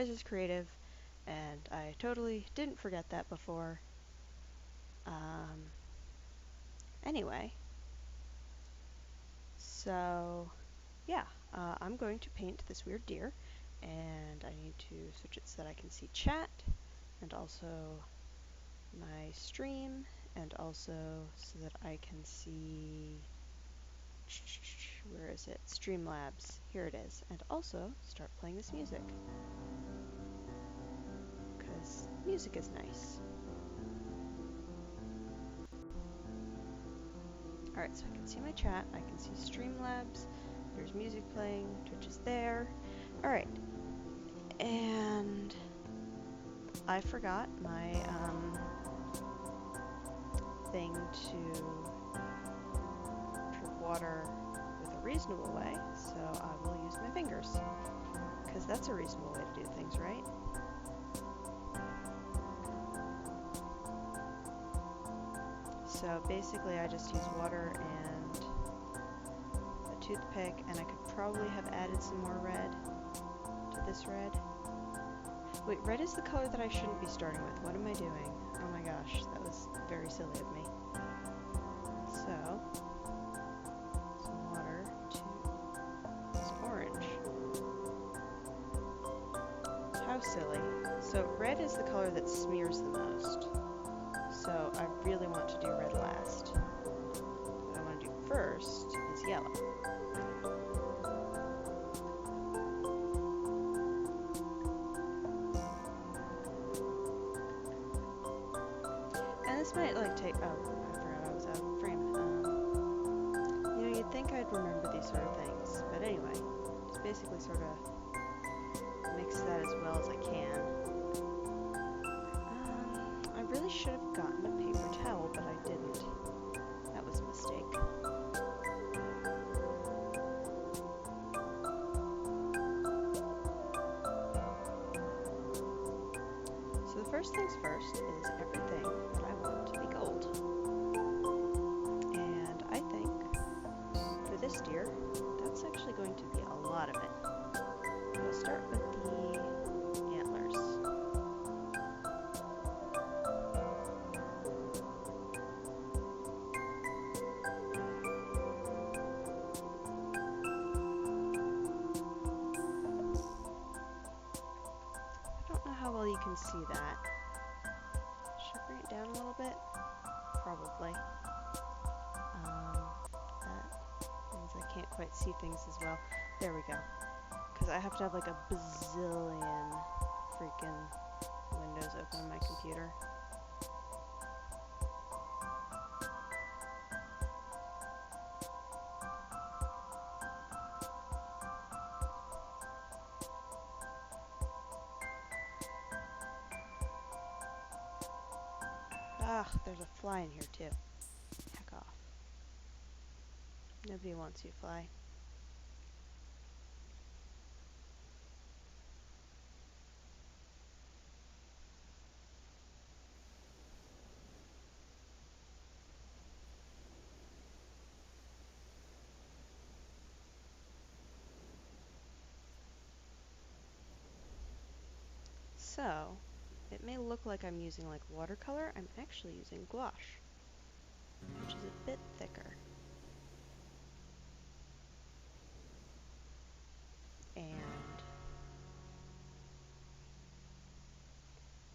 guys is creative, and I totally didn't forget that before. Anyway, so yeah, I'm going to paint this weird deer, and I need to switch it so that I can see chat, and also my stream, and also so that I can see, where is it? Streamlabs. Here it is. And also start playing this music, because music is nice. Alright, so I can see my chat, I can see Streamlabs, there's music playing, Twitch is there. Alright, and I forgot my thing to drip water with a reasonable way, so I will use my fingers, because that's a reasonable way to do things, right? So basically I just use water and a toothpick, and I could probably have added some more red to this red. Wait, red is the color that I shouldn't be starting with. What am I doing? Oh my gosh, that was very silly of me. So, some water to this orange. How silly. So red is the color that smears the most. So I really want to do red last. What I want to do first is yellow. And this might like take, oh, I forgot I was out of frame. You know, you'd think I'd remember these sort of things, but anyway, just basically sort of mix that as well as I can. I really should have gotten a paper towel, but I didn't. That was a mistake. So the first things first is everything that I want to be gold. And I think for this deer, that's actually going to be a lot of it. We'll start with the antlers. I don't know how well you can see that. Should I bring it down a little bit? Probably. That means I can't quite see things as well. There we go. Because I have to have like a bazillion freaking windows open on my computer. Ah, there's a fly in here too. Heck off. Nobody wants you, fly. So, it may look like I'm using like watercolor. I'm actually using gouache, which is a bit thicker. And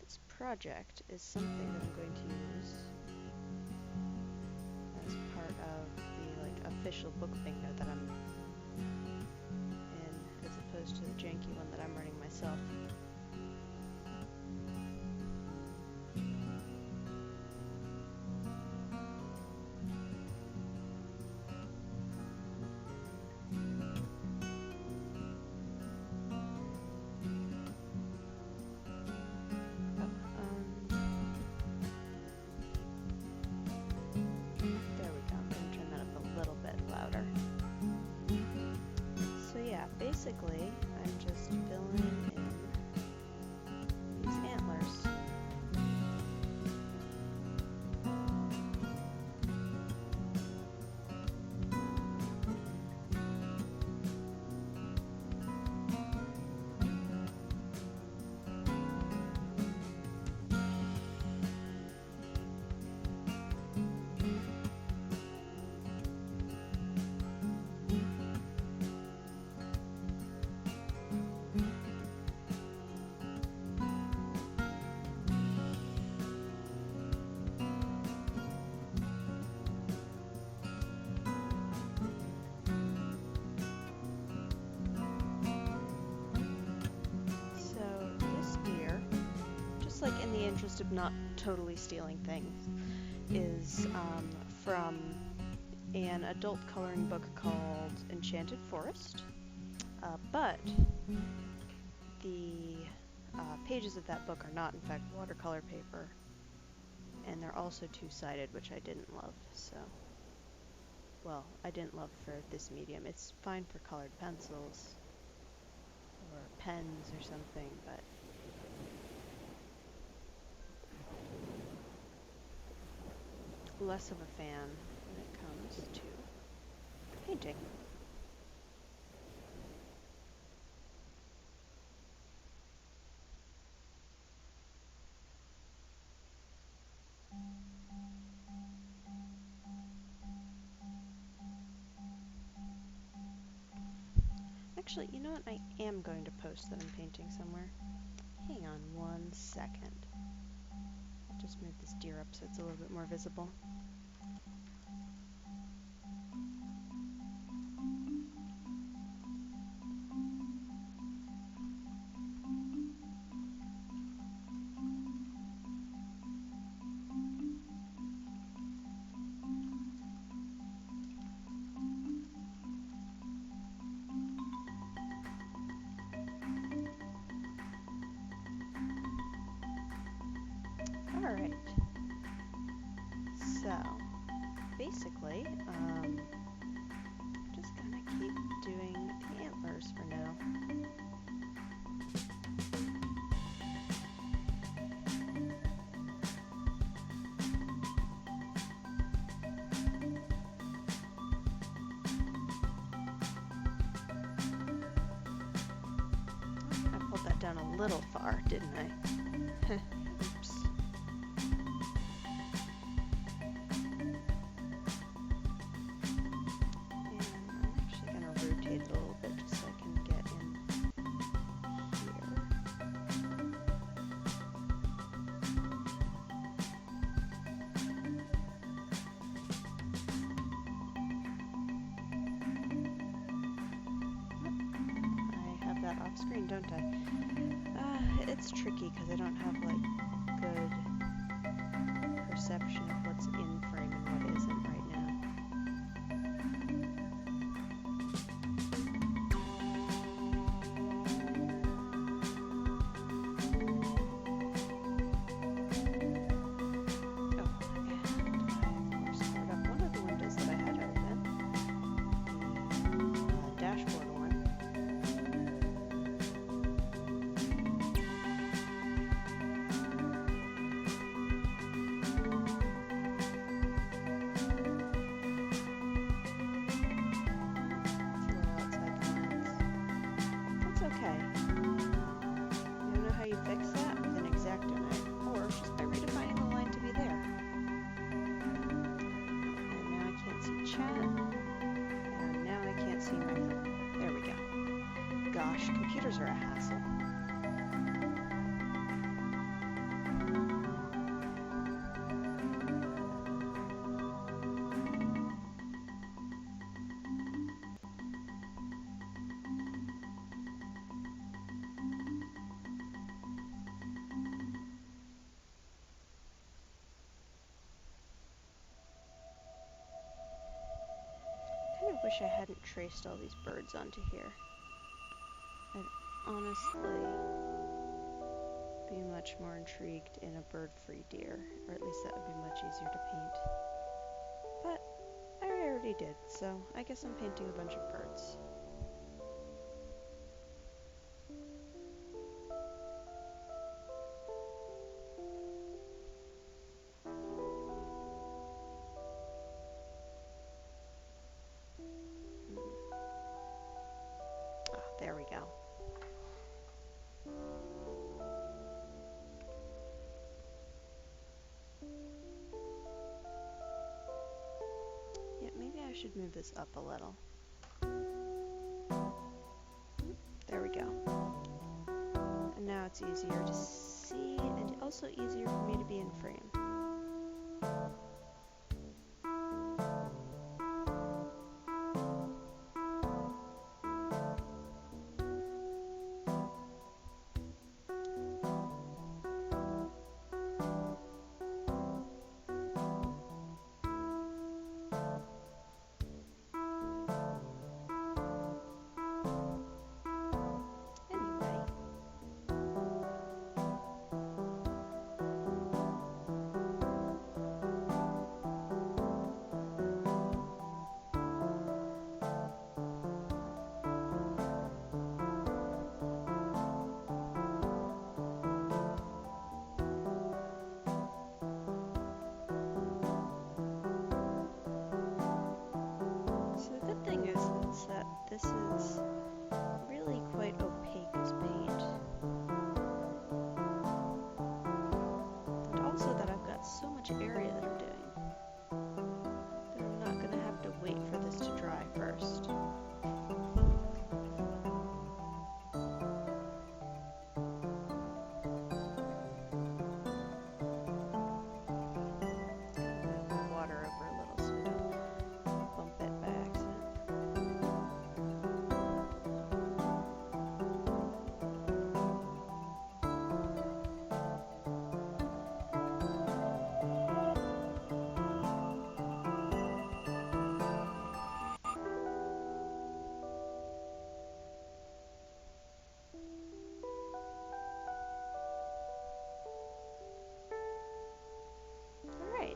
this project is something that I'm going to use as part of the like official book bingo that I'm in, as opposed to the janky one that I'm running myself. Basically, I'm just filling in these antlers. the interest of not totally stealing things, is from an adult coloring book called Enchanted Forest, but the pages of that book are not, in fact, watercolor paper, and they're also two-sided, which I didn't love, so... Well, I didn't love for this medium. It's fine for colored pencils or pens or something, but less of a fan when it comes to painting. Actually, you know what? I am going to post that I'm painting somewhere. Hang on 1 second. I'll just move this deer up so it's a little bit more visible. Alright, so basically, just gonna keep doing the antlers for now. I pulled that down a little far, didn't I? Oops. Off screen, don't I? It's tricky because I don't have like good perception of what's in frame and what isn't right now. Gosh, computers are a hassle. I kind of wish I hadn't traced all these birds onto here. I'd honestly be much more intrigued in a bird-free deer, or at least that would be much easier to paint. But I already did, so I guess I'm painting a bunch of birds. There we go. Yeah, maybe I should move this up a little. There we go. And now it's easier to see and also easier for me to be in frame. much area that I'm doing. That I'm not gonna have to wait for this to dry first.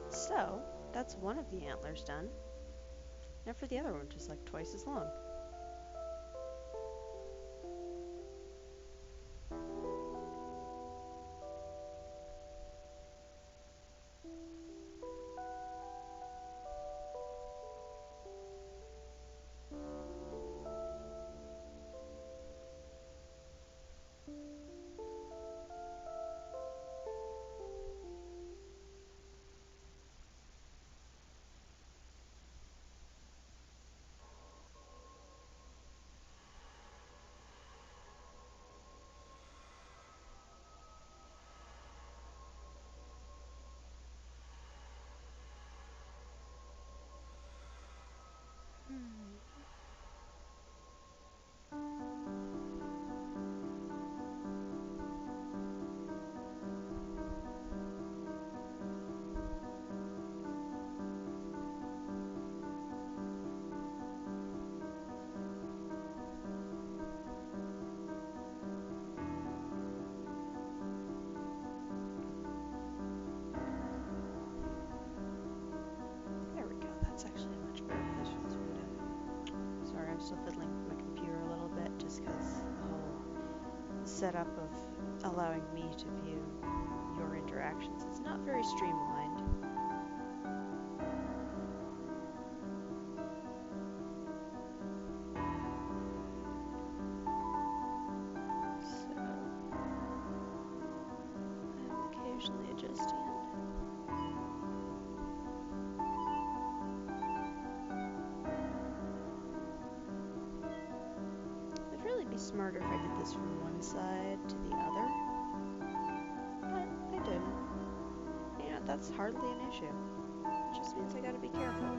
So, that's one of the antlers done. Now for the other one, just like twice as long. That's actually a much better place for this window. Sorry, I'm still fiddling with my computer a little bit just because the whole setup of allowing me to view your interactions is not very streamlined. So, I'm occasionally adjusting. Smarter if I did this from one side to the other, but I didn't. You know, that's hardly an issue. It just means I gotta be careful.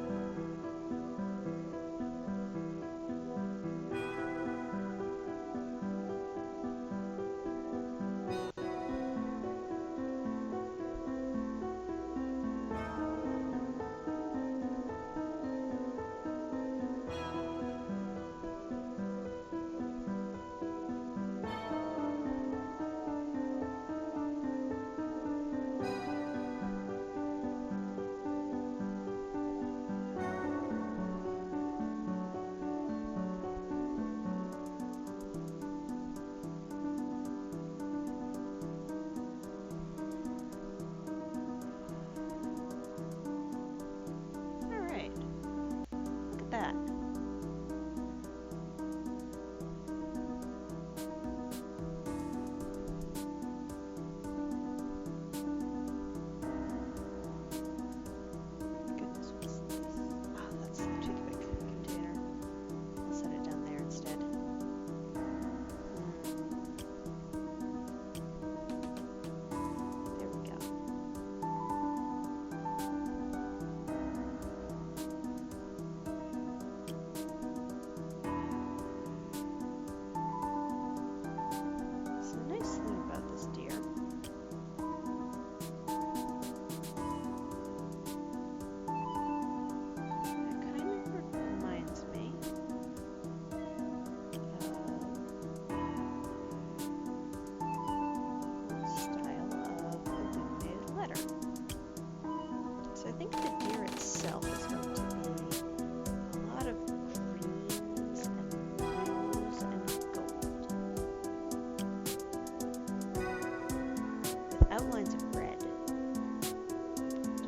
Outlines of red to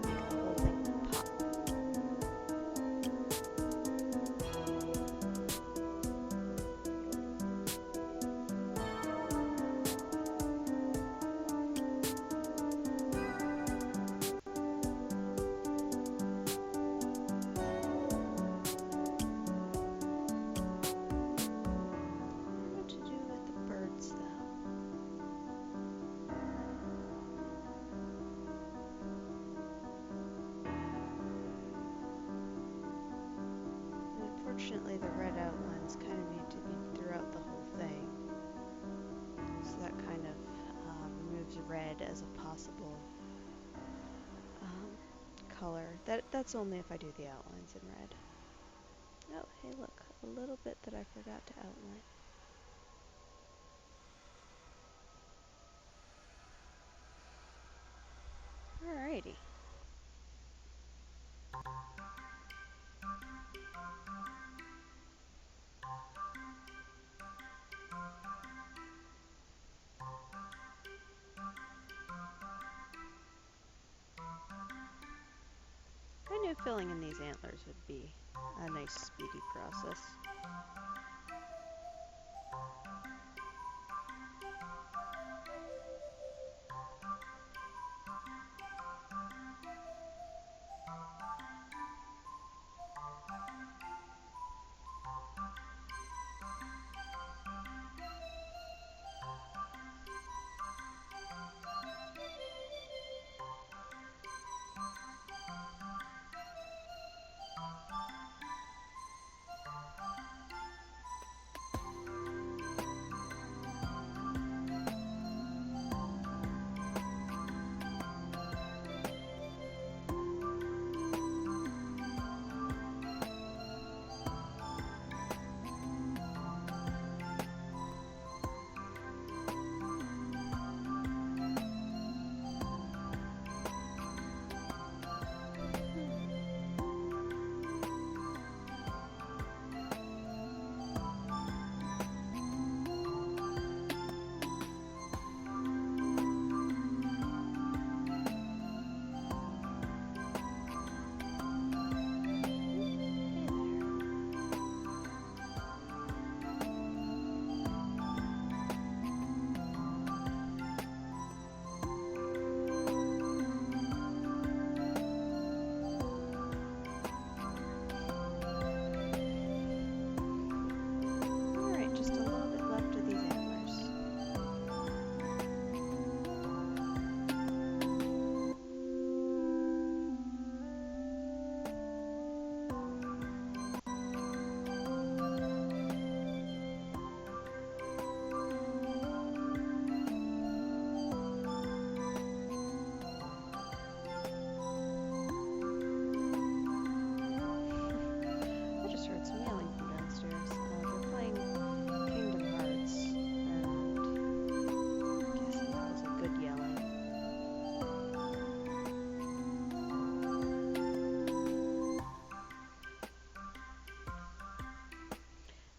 make the whole thing pop. unfortunately the red outlines kind of need to be throughout the whole thing. So that kind of removes red as a possible color. That's only if I do the outlines in red. Oh, hey look, a little bit that I forgot to outline. Alrighty. I knew filling in these antlers would be a nice speedy process.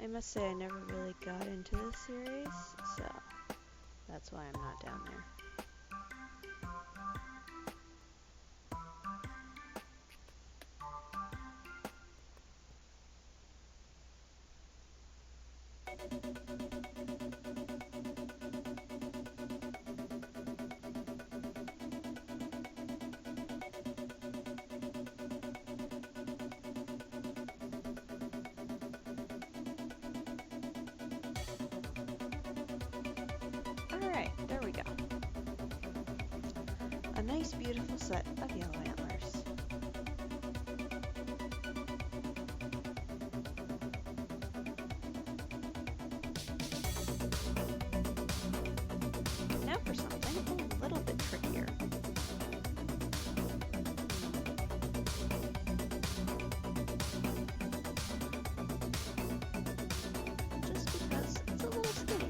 I must say I never really got into this series, so that's why I'm not down there. Alright, there we go. A nice beautiful set of yellow antlers. Now for something a little bit trickier. Just because it's a little skinnier.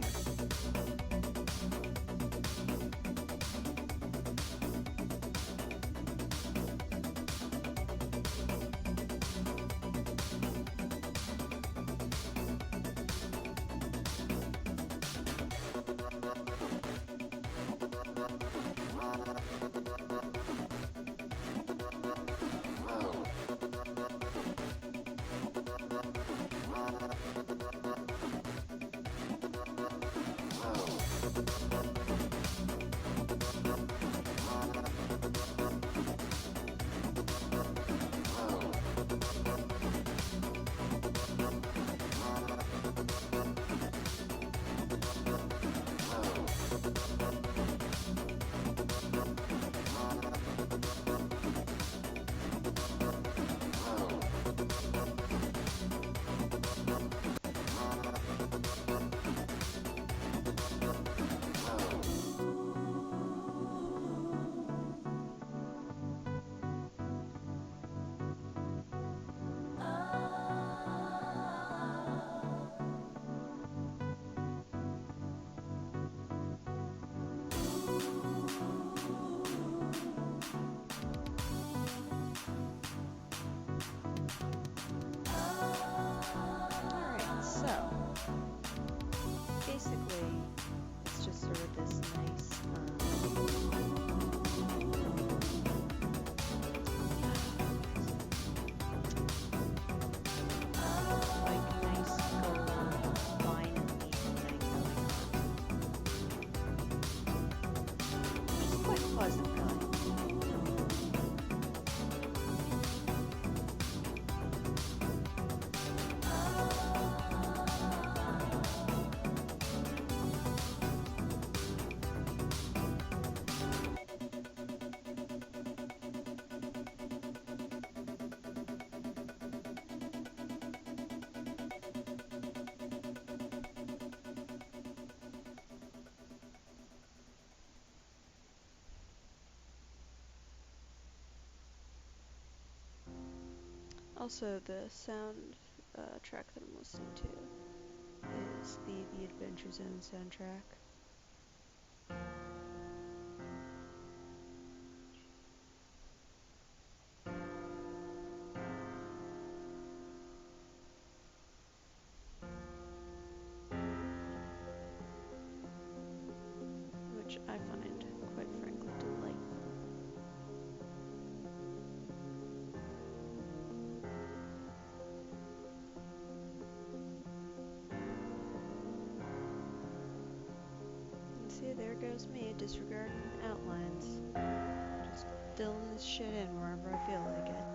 wasn't really. Also, the sound track that I'm listening to is the Adventure Zone soundtrack. Which I find, quite frankly, delightful. And see, there goes me, disregarding outlines. Just filling this shit in wherever I feel like it.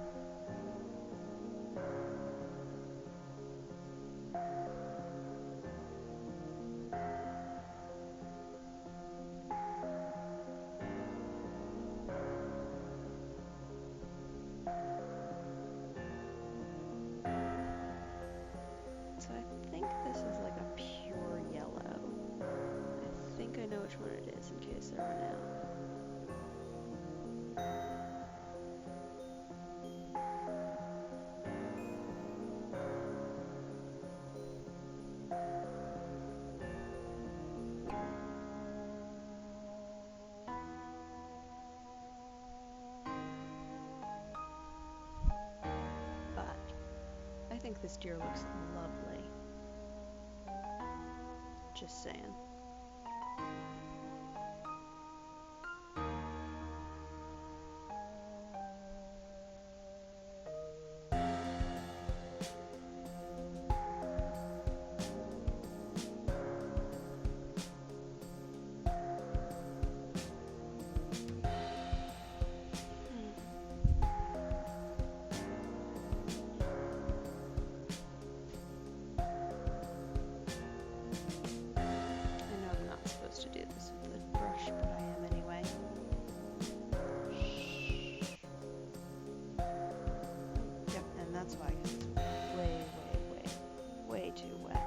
So I think this is like a pure yellow. I think I know which one it is in case I run out. I think this deer looks lovely. Just saying. That's why, because it's way too wet.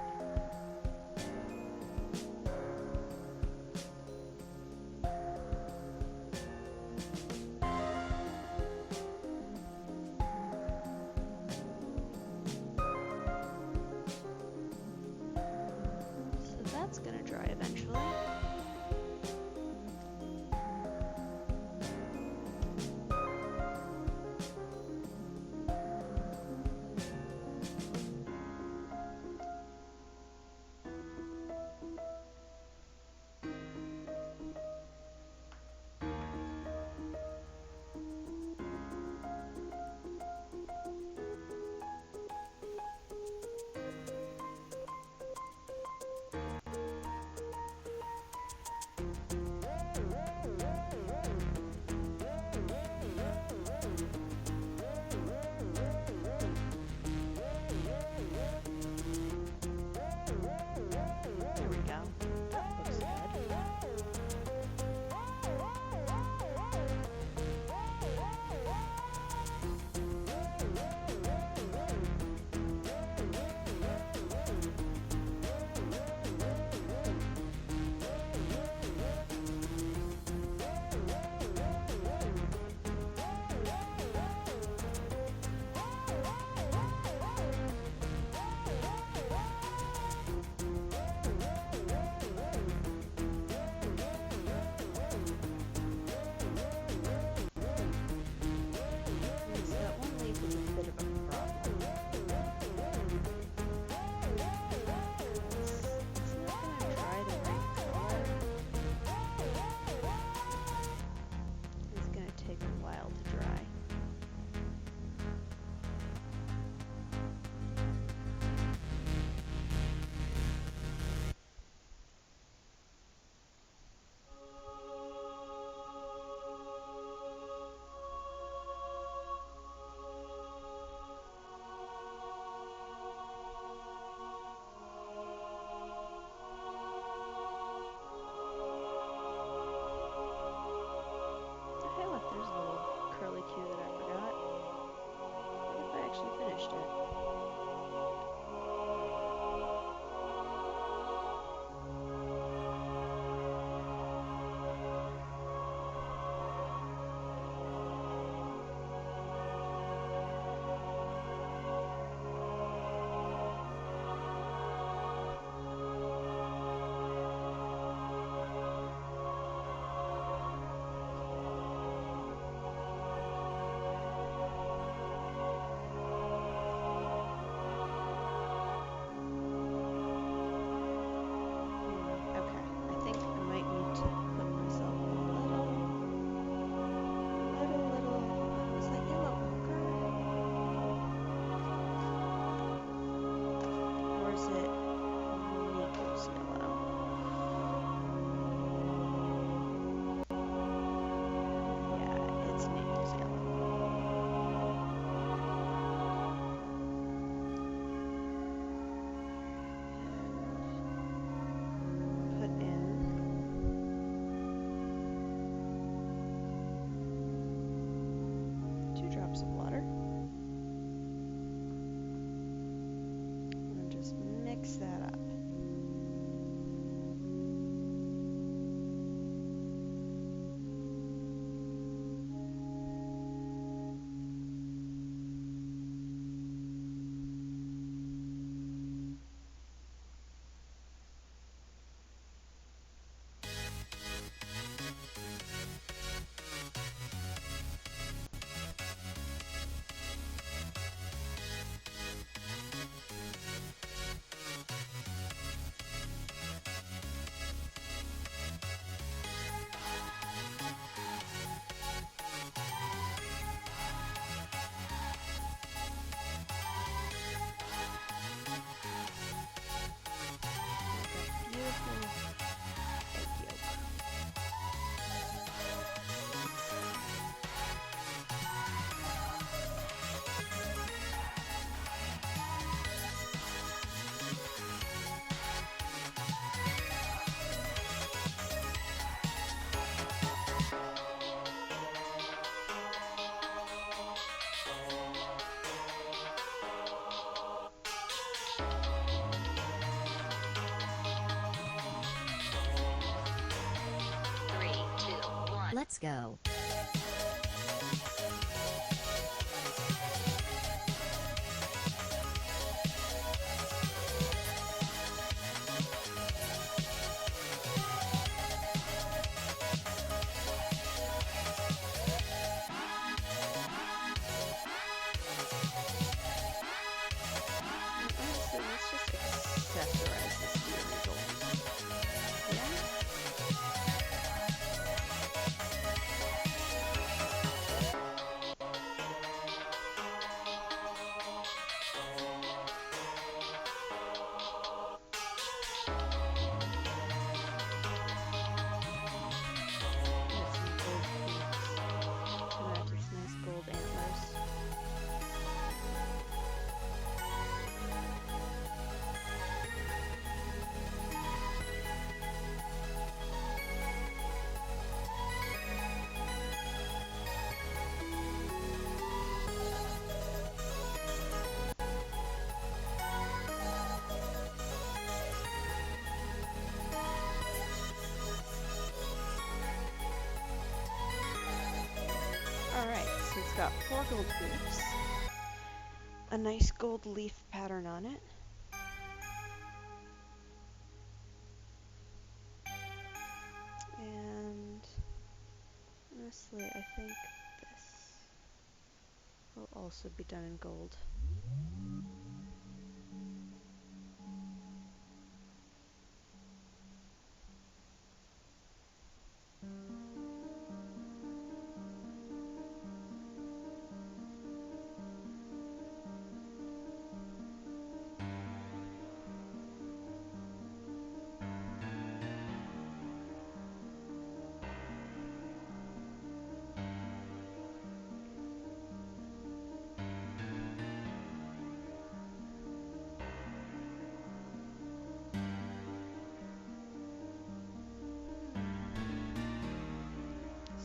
So that's gonna dry eventually. Let's go. Honestly, let's just accessorize this deer in gold. Yeah? Got some gold hoops. Come after some nice gold antlers. Alright, so it's got 4 gold hoops, a nice gold leaf pattern on it, and honestly, I think this will also be done in gold.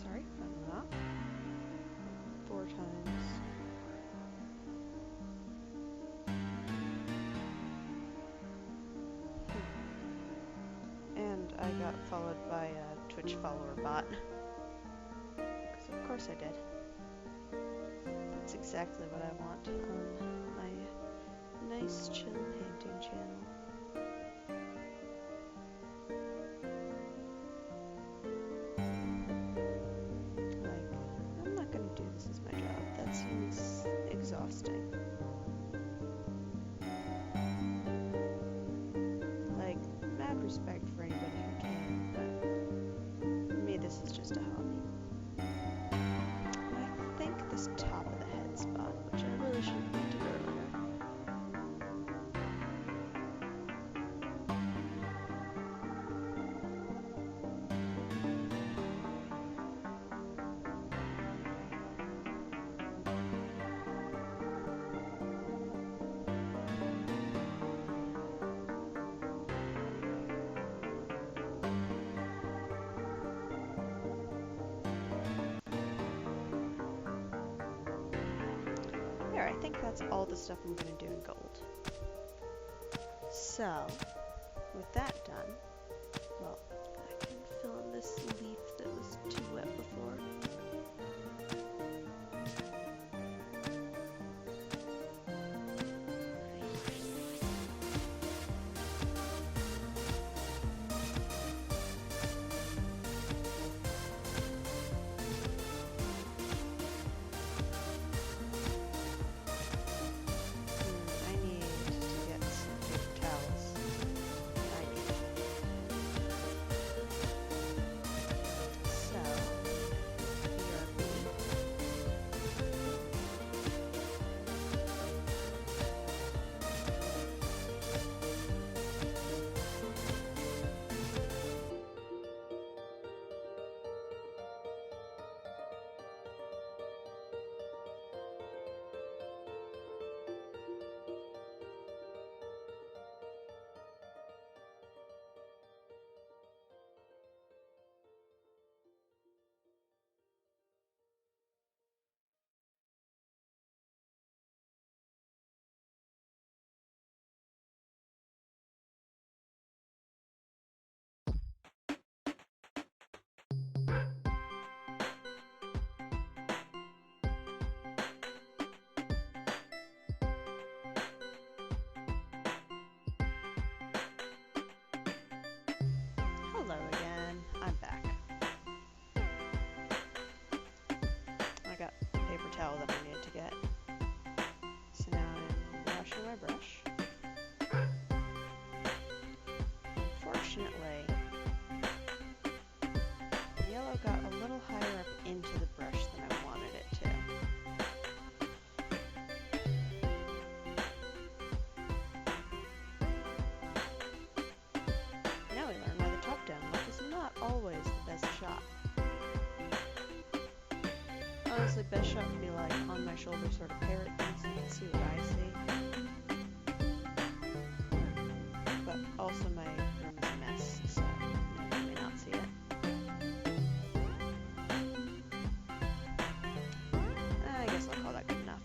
Sorry, phone went off. 4 times. And I got followed by a Twitch follower bot. Because of course I did. That's exactly what I want on my nice chill painting channel. Like, I'm not gonna do this as my job. That seems exhausting. Like, mad respect for anybody who can, but for me this is just a hobby. I think this top of the head spot, which I really should have painted earlier. There, I think that's all the stuff I'm gonna do in gold. So, with that done, well, I can fill in this leaf that was too wet before. I need to get some paper towels. I need towel that I needed to get. So now I'm washing my brush. Unfortunately, the yellow got a little higher up into the brush than I wanted it to. Now we learn why the top-down look is not always the best shot. Honestly, best shot would be like on my shoulder sort of parrot thing so you can see what I see. But also my room is a mess, so you may not see it. I guess I'll call that good enough.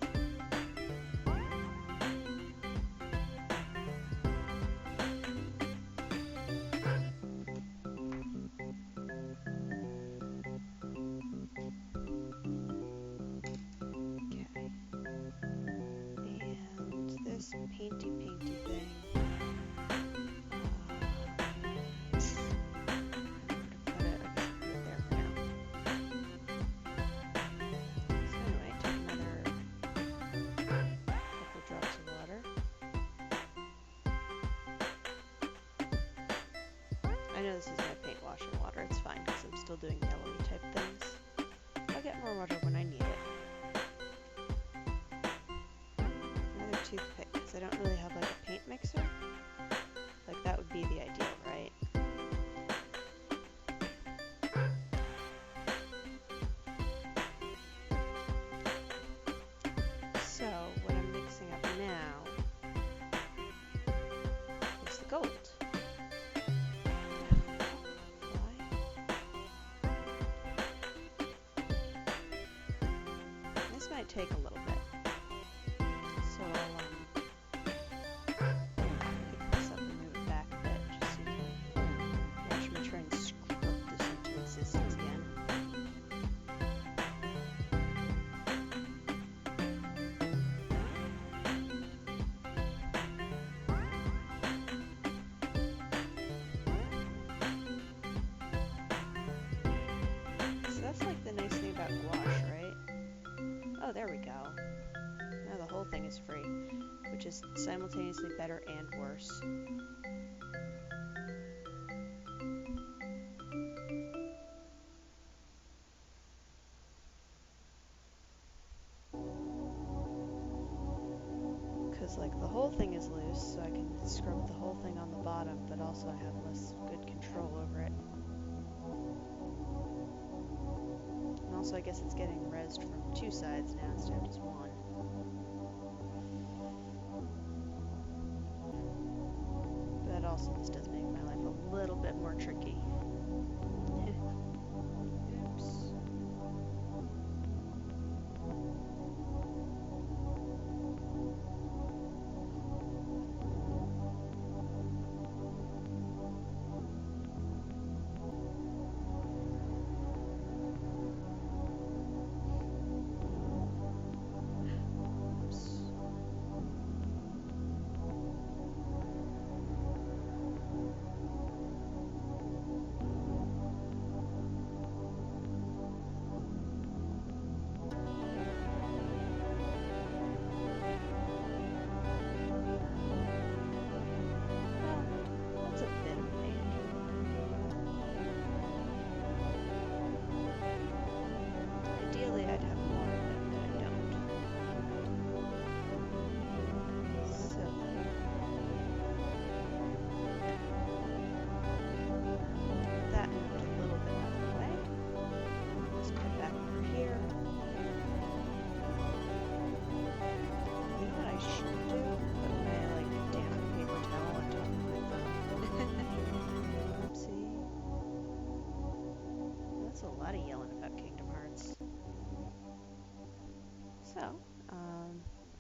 This painty thing. Put it there for now. So anyway, take another couple drops of water. I know this is my paint washing water. It's fine because I'm still doing yellowy type things. I'll get more water when I need it. Another toothpick. I don't really have like a paint mixer. Like that would be the ideal, right? So what I'm mixing up now is the gold. This might take a little bit. So I'll pick this up and move it back a bit, just so you can watch me try and scrub this into existence again. So that's like the nice thing about gouache, right? Oh, there we go. Now the whole thing is free, which is simultaneously better and worse. Because like the whole thing is loose, so I can scrub the whole thing on the bottom, but also I have less good control over it. And also I guess it's getting rezzed from two sides now instead of just one. But also this does make my life a little bit more tricky. Oops.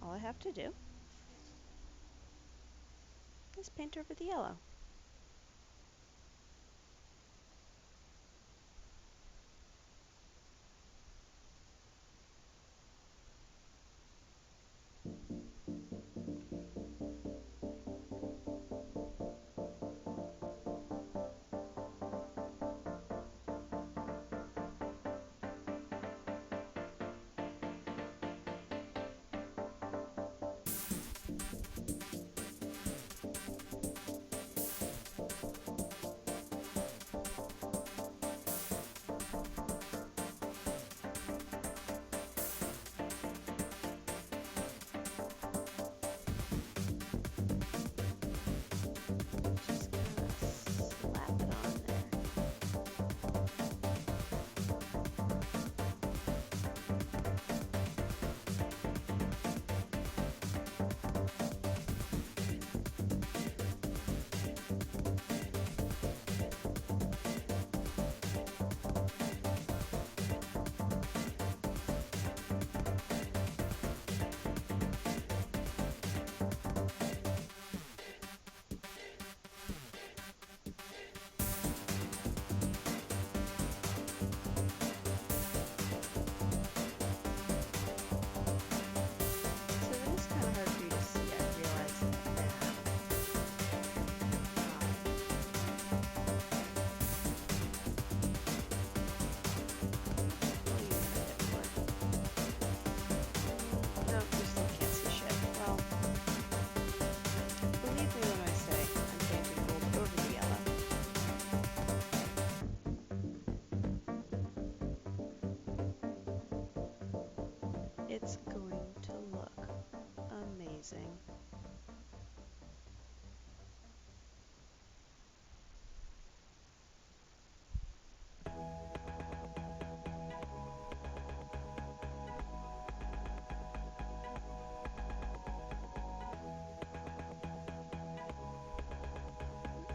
All I have to do is paint over the yellow. It's going to look amazing.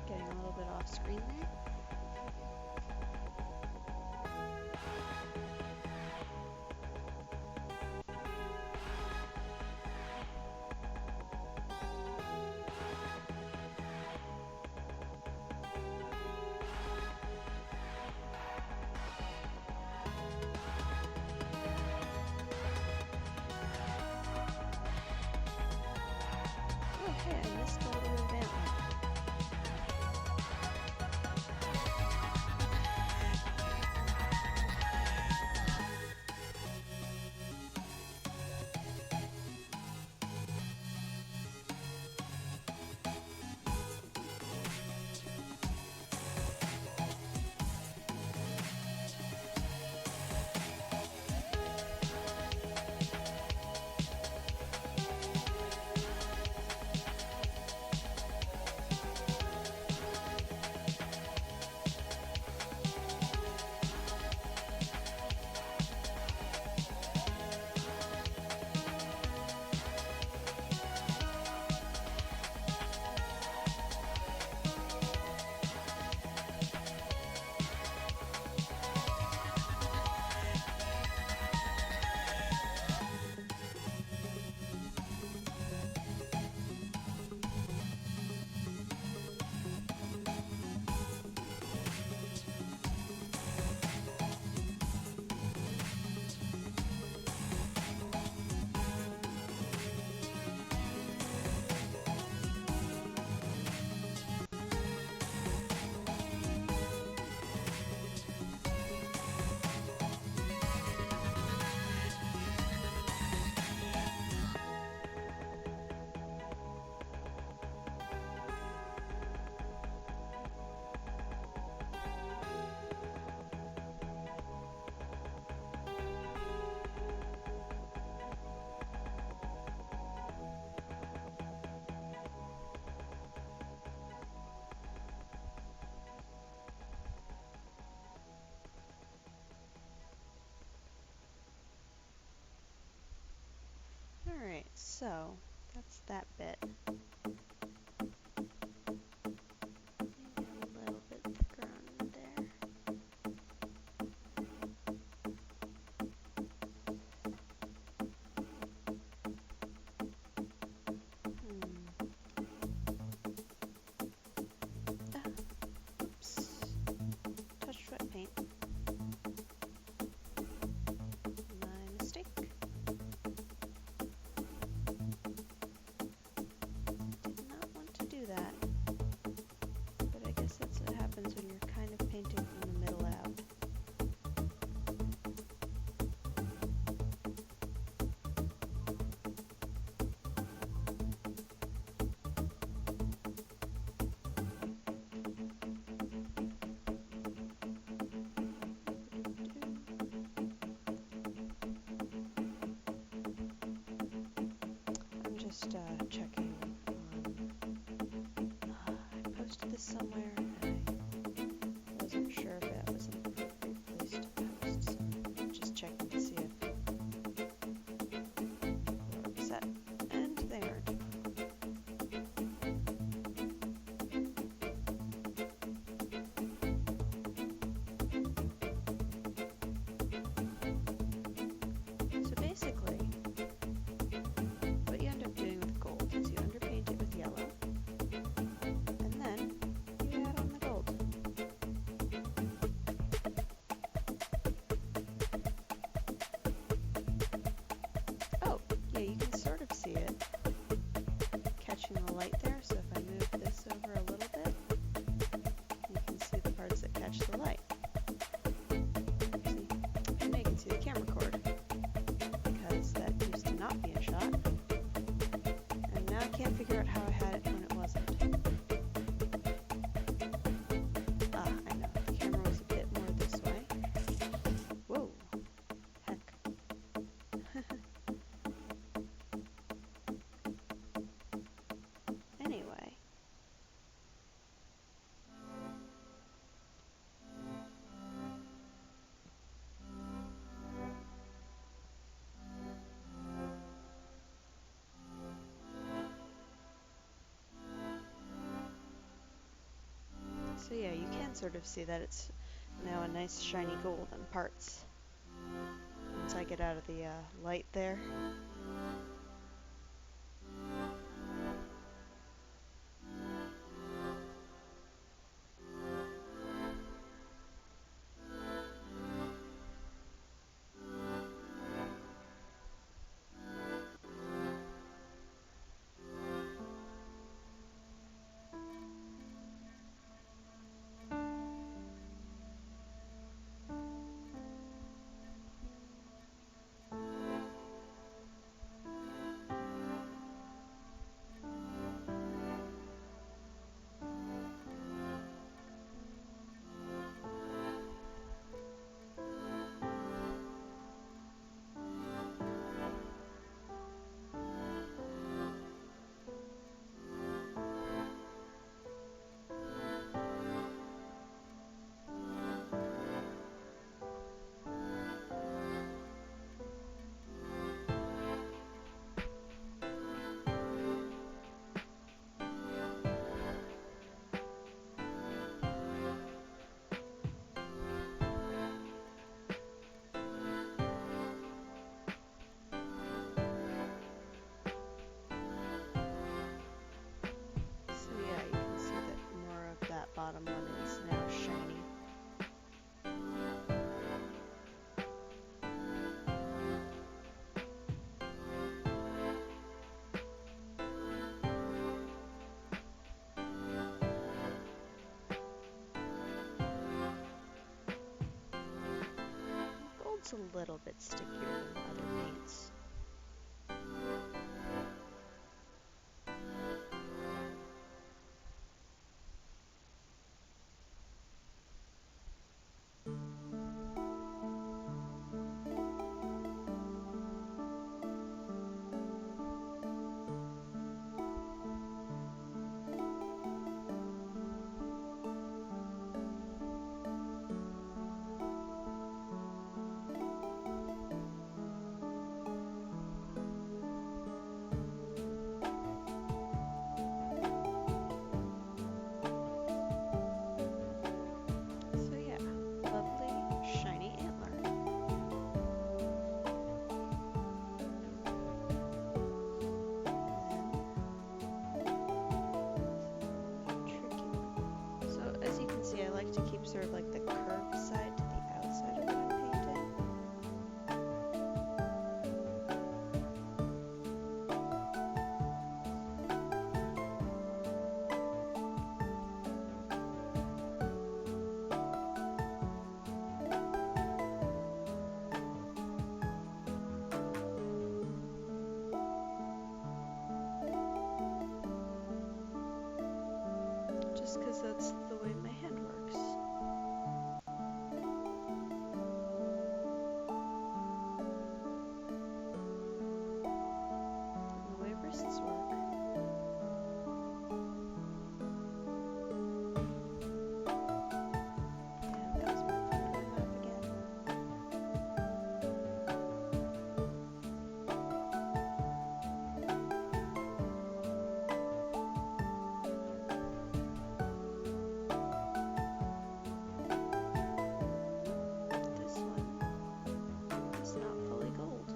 Getting a little bit off screen there. Oh, hey, I missed a little bit of antler. Alright, so that's that bit. Maybe a little bit thicker on there. Oops. Touched wet paint. My mistake. Did not want to do that. But I guess that's what happens when you're kind of painting from the middle out. I'm just checking on... I posted this somewhere and I wasn't sure if that was an appropriate place to post, so I'm just checking to see if they were set, and they aren't. So basically, what you end up doing with gold is you underpaint it with yellow, and then you add on So yeah, you can sort of see that it's now a nice shiny gold in parts. Once I get out of the light there. Bottom one is now shiny. Gold's a little bit stickier than other paints. I like to keep sort of like the curved side to the outside of what I'm painting. Just because that's the way my hand works. And the way wrists work. And that was my phone going off again. This one is not fully gold.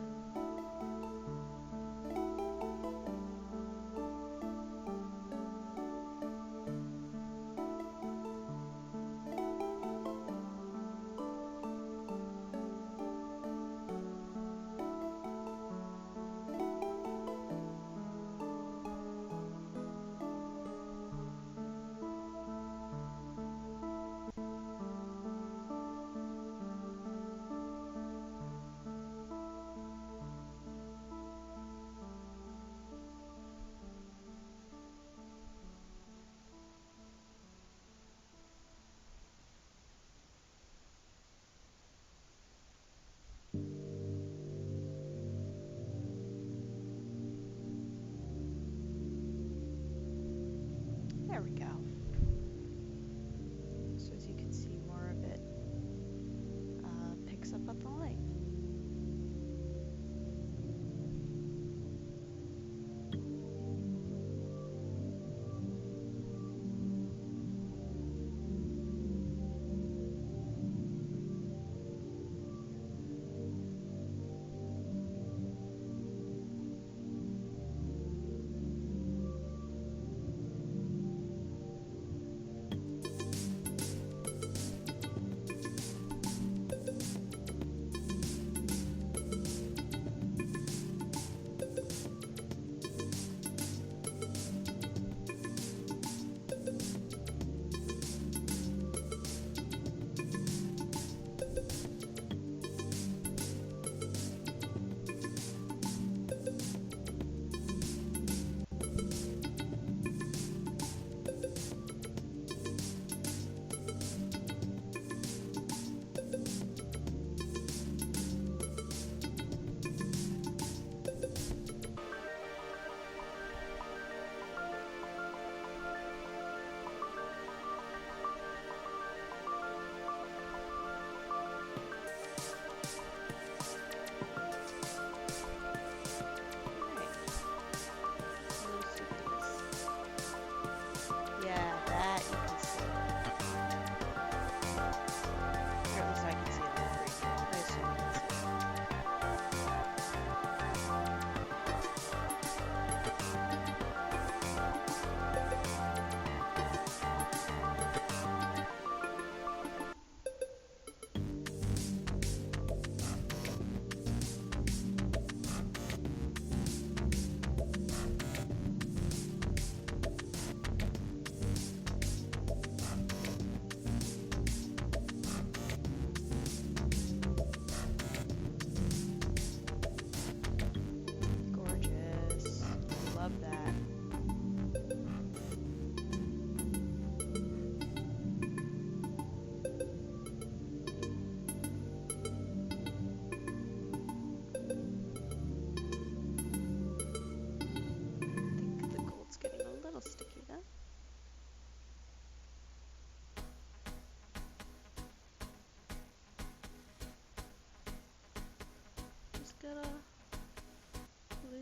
There we go. So as you can see, more of it picks up at the light.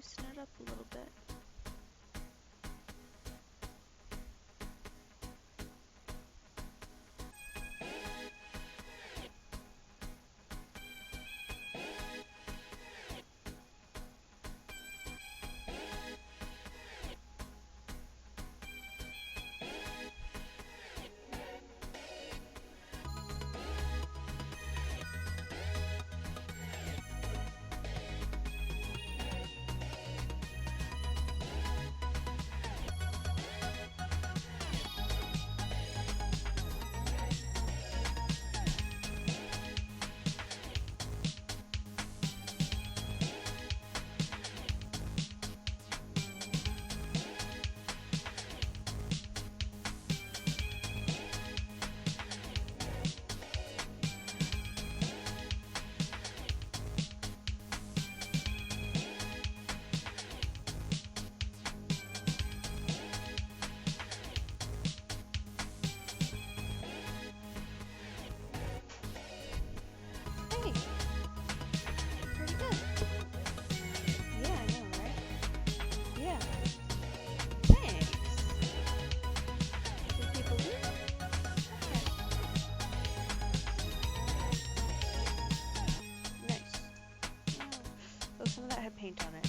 loosen it up a little bit. Hey, pretty good. Yeah, I know, right? Yeah. Thanks. Did people leave? Okay. Nice. Oh, some of that had paint on it.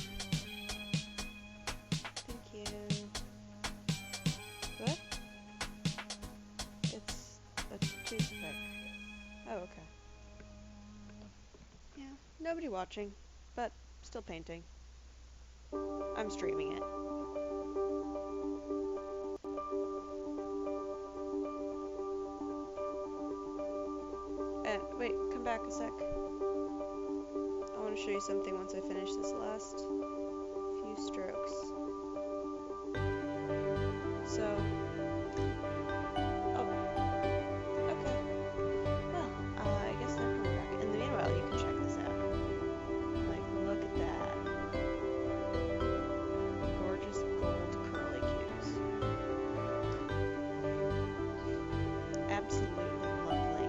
Thank you. What? It's a toothpick. Oh, okay. Yeah, nobody watching, but still painting. I'm streaming it. Wait, come back a sec. I want to show you something once I finish this last few strokes. So, oh, okay. Well, I guess they're coming back. In the meanwhile, you can check this out. Like, look at that. Gorgeous gold curly cues. Absolutely lovely.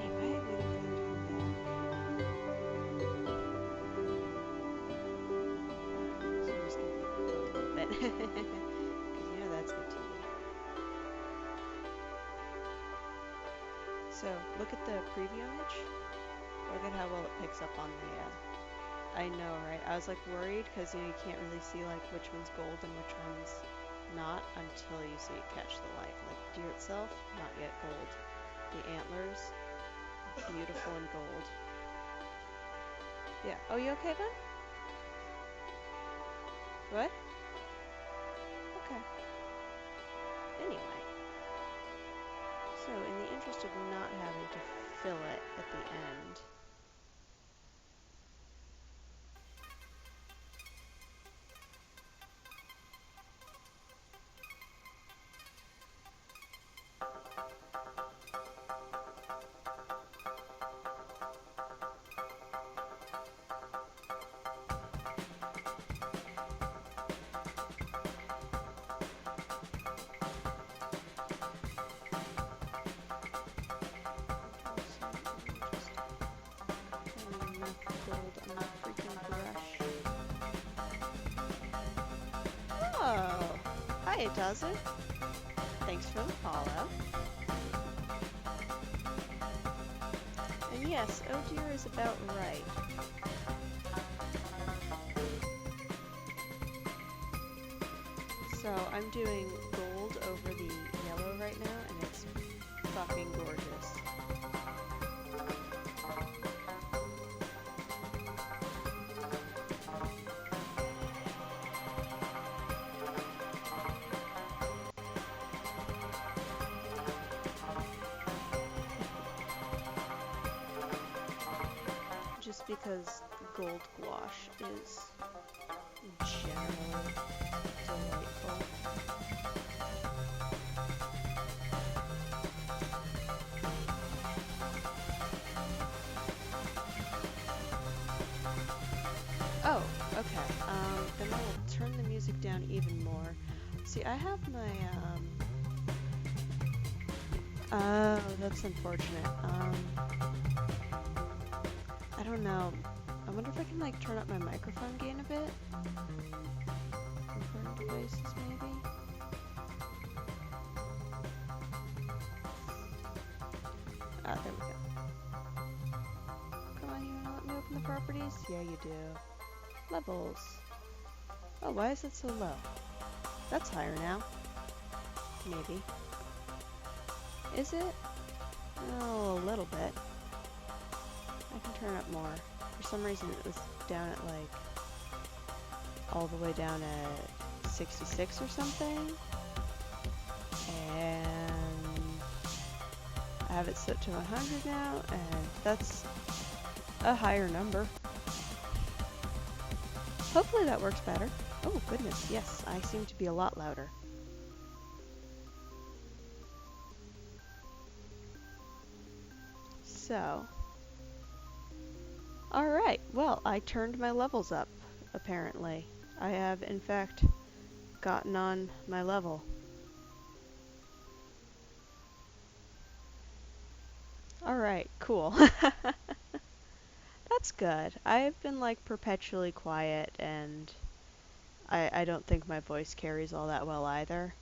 Anyway, we can come back. So I'm just gonna leave it a little bit. Because you know that's good TV. So, look at the preview image. Look at how well it picks up on the, I know, right? I was like worried because you can't really see like which one's gold and which one's not until you see it catch the light. Like deer itself, not yet gold. The antlers, beautiful and gold. Yeah. Oh, you okay, Ben? What? Okay. Anyway. So, in the interest of not having to fill it at the end, oh, hi, it doesn't. Thanks for the follow. And yes, oh dear is about right. So I'm doing gold over the yellow right now, and it's fucking gorgeous. Just because gold gouache is generally delightful. music down even more. See, I have my, oh, that's unfortunate. I don't know. I wonder if I can, like, turn up my microphone gain a bit? Recording devices, maybe? Ah, there we go. Come on, you wanna let me open the properties? Yeah, you do. Levels. Oh, why is it so low? That's higher now. Maybe. Is it? Oh, a little bit. I can turn up more. For some reason it was down at like, all the way down at 66 or something. And I have it set to 100 now, and that's a higher number. Hopefully that works better. Oh goodness, yes, I seem to be a lot louder. So, alright, well, I turned my levels up, apparently. I have, in fact, gotten on my level. Alright, cool. That's good. I've been, like, perpetually quiet, and I don't think my voice carries all that well either.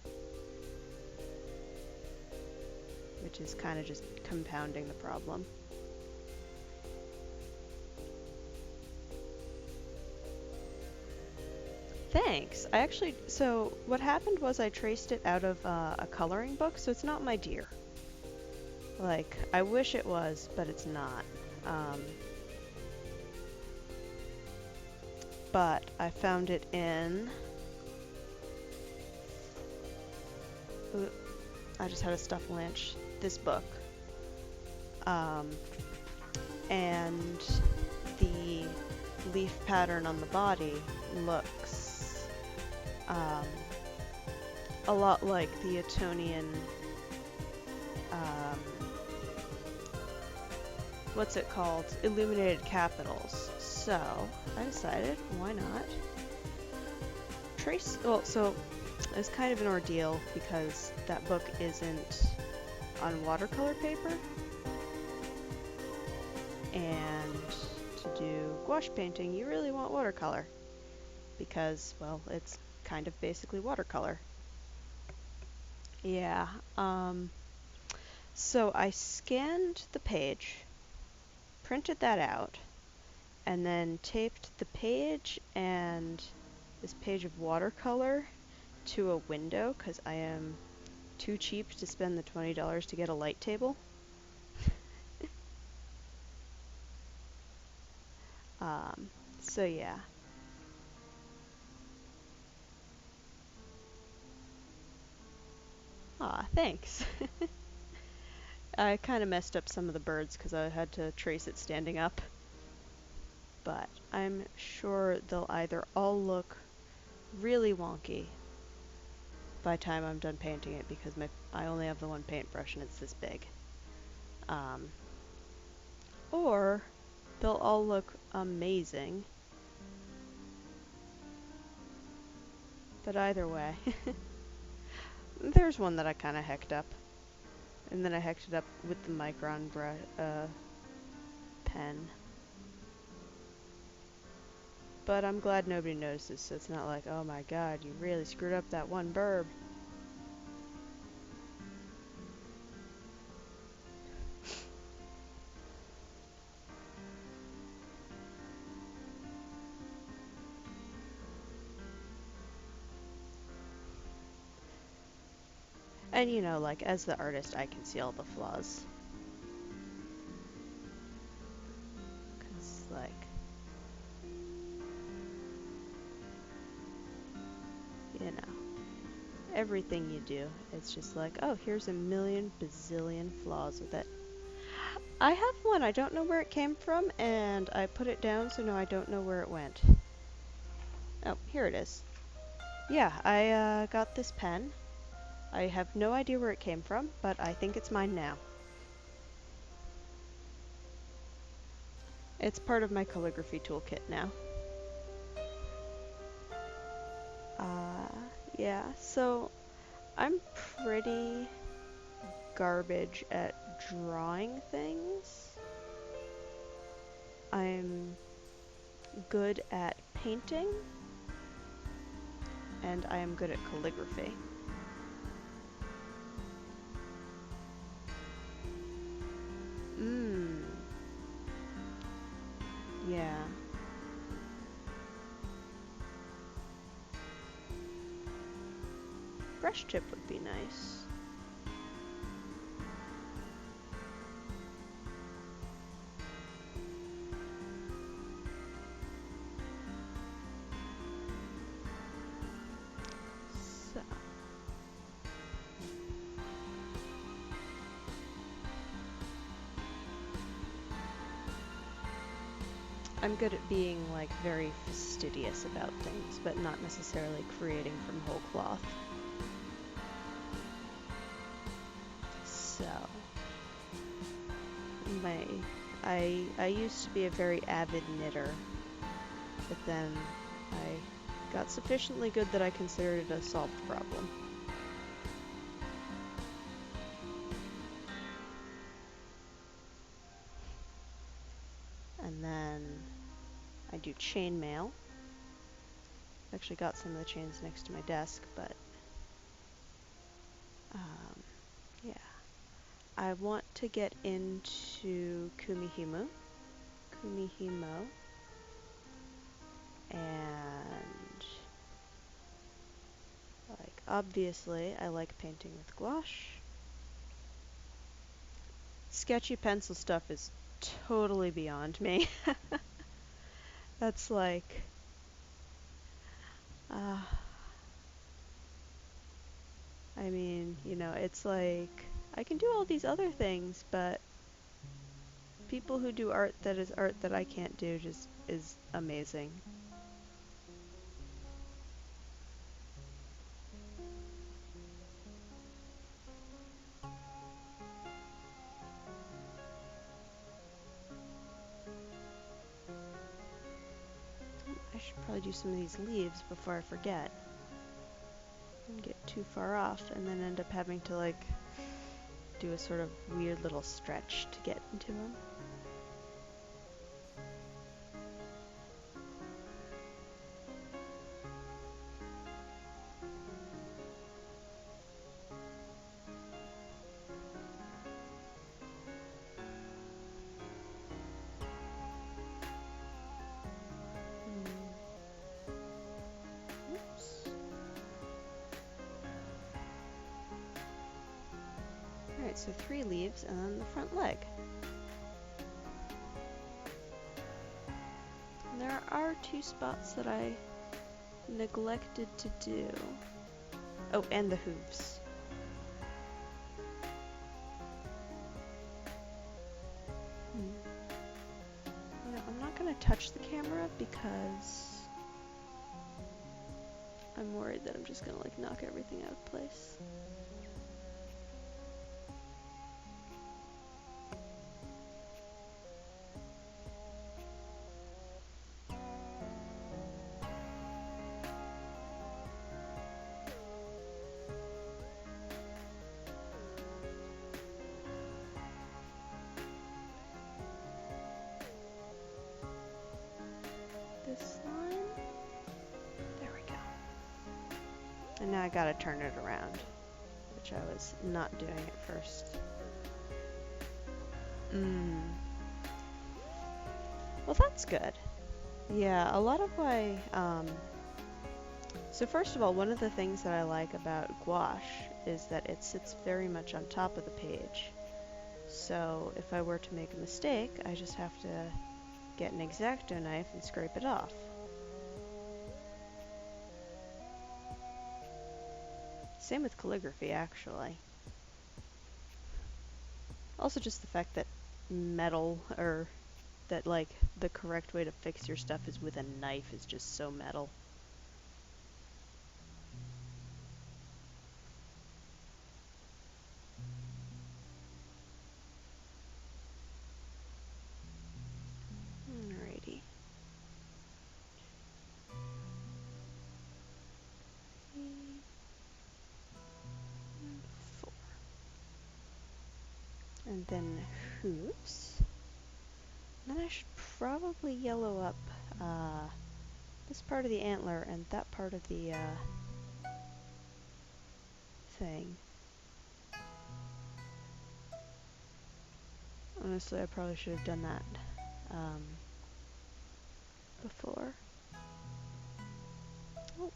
Which is kind of just compounding the problem. Thanks. I actually, so what happened was I traced it out of a coloring book, so it's not my deer. Like, I wish it was, but it's not. But I found it in... Ooh, I just had a stuffed lynch. This book. And the leaf pattern on the body looks a lot like the Etonian, what's it called? Illuminated capitals. So I decided, why not? Well, so it's kind of an ordeal because that book isn't on watercolor paper. And to do gouache painting, you really want watercolor. Because, well, it's kind of basically watercolor. Yeah, so I scanned the page, printed that out, and then taped the page and this page of watercolor to a window, because I am too cheap to spend the $20 to get a light table. So yeah. Aw, thanks. I kind of messed up some of the birds because I had to trace it standing up. But I'm sure they'll either all look really wonky by the time I'm done painting it because I only have the one paintbrush and it's this big. Or they'll all look amazing. But either way, there's one that I kind of hecked up. And then I hecked it up with the Micron pen. But I'm glad nobody notices, so it's not like, oh my god, you really screwed up that one burb. And you know, like, as the artist, I can see all the flaws. 'Cause, like... you know, everything you do, it's just like, oh, here's a million bazillion flaws with it. I have one, I don't know where it came from, and I put it down so now I don't know where it went. Oh, here it is. Yeah, I got this pen. I have no idea where it came from, but I think it's mine now. It's part of my calligraphy toolkit now. Yeah, so I'm pretty garbage at drawing things. I'm good at painting, and I am good at calligraphy. Mmm. Yeah. Brush tip would be nice. So. I'm good at being like very fastidious about things, but not necessarily creating from whole cloth. So, I used to be a very avid knitter, but then I got sufficiently good that I considered it a solved problem. And then I do chainmail. Actually got some of the chains next to my desk, but yeah. I want to get into Kumihimo, and like obviously I like painting with gouache. Sketchy pencil stuff is totally beyond me. That's like uh, I mean, you know, it's like I can do all these other things, but people who do art that is art that I can't do just is amazing. I should probably do some of these leaves before I forget. And get too far off and then end up having to like do a sort of weird little stretch to get into them. Oops. Alright, so 3 leaves and then the front leg. And there are 2 spots that I neglected to do. Oh, and the hooves. You know, I'm not gonna touch the camera because I'm worried that I'm just gonna like knock everything out of place. This line. There we go. And now I gotta turn it around, which I was not doing at first. Well, that's good. Yeah, a lot of my, so first of all, one of the things that I like about gouache is that it sits very much on top of the page. So if I were to make a mistake, I just have to get an X-Acto knife and scrape it off. Same with calligraphy, actually. Also just the fact that metal, or that like the correct way to fix your stuff is with a knife is just so metal. Alrighty. And then hooves. Then I should probably yellow up this part of the antler and that part of the thing. Honestly, I probably should have done that before. Oh,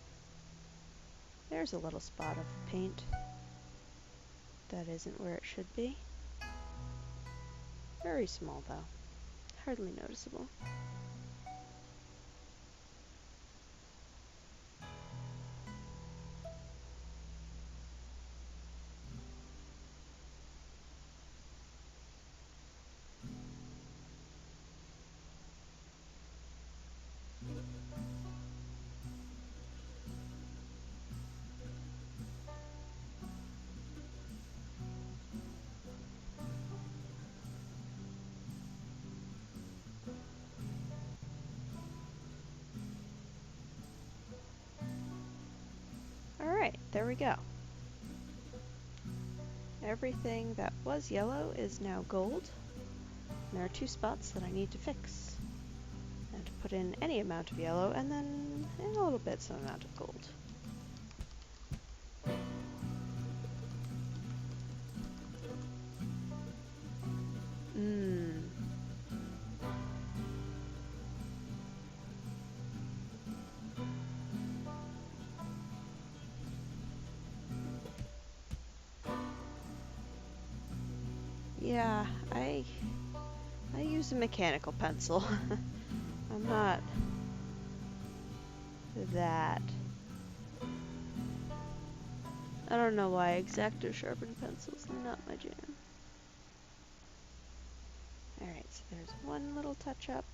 there's a little spot of paint. That isn't where it should be. Very small though, hardly noticeable. Alright, there we go. Everything that was yellow is now gold. And there are 2 spots that I need to fix. And to put in any amount of yellow, and then in a little bit some amount of gold. Yeah, I use a mechanical pencil. I'm not that. I don't know why X-Acto sharpened pencils are not my jam. Alright, so there's one little touch up.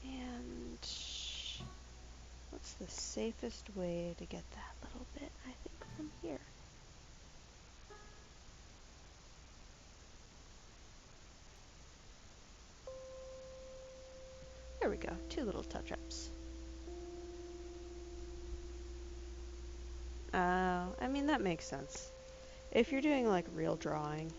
And what's the safest way to get that little bit? I think from here. There we go, 2 little touch-ups. I mean, that makes sense. If you're doing, like, real drawing,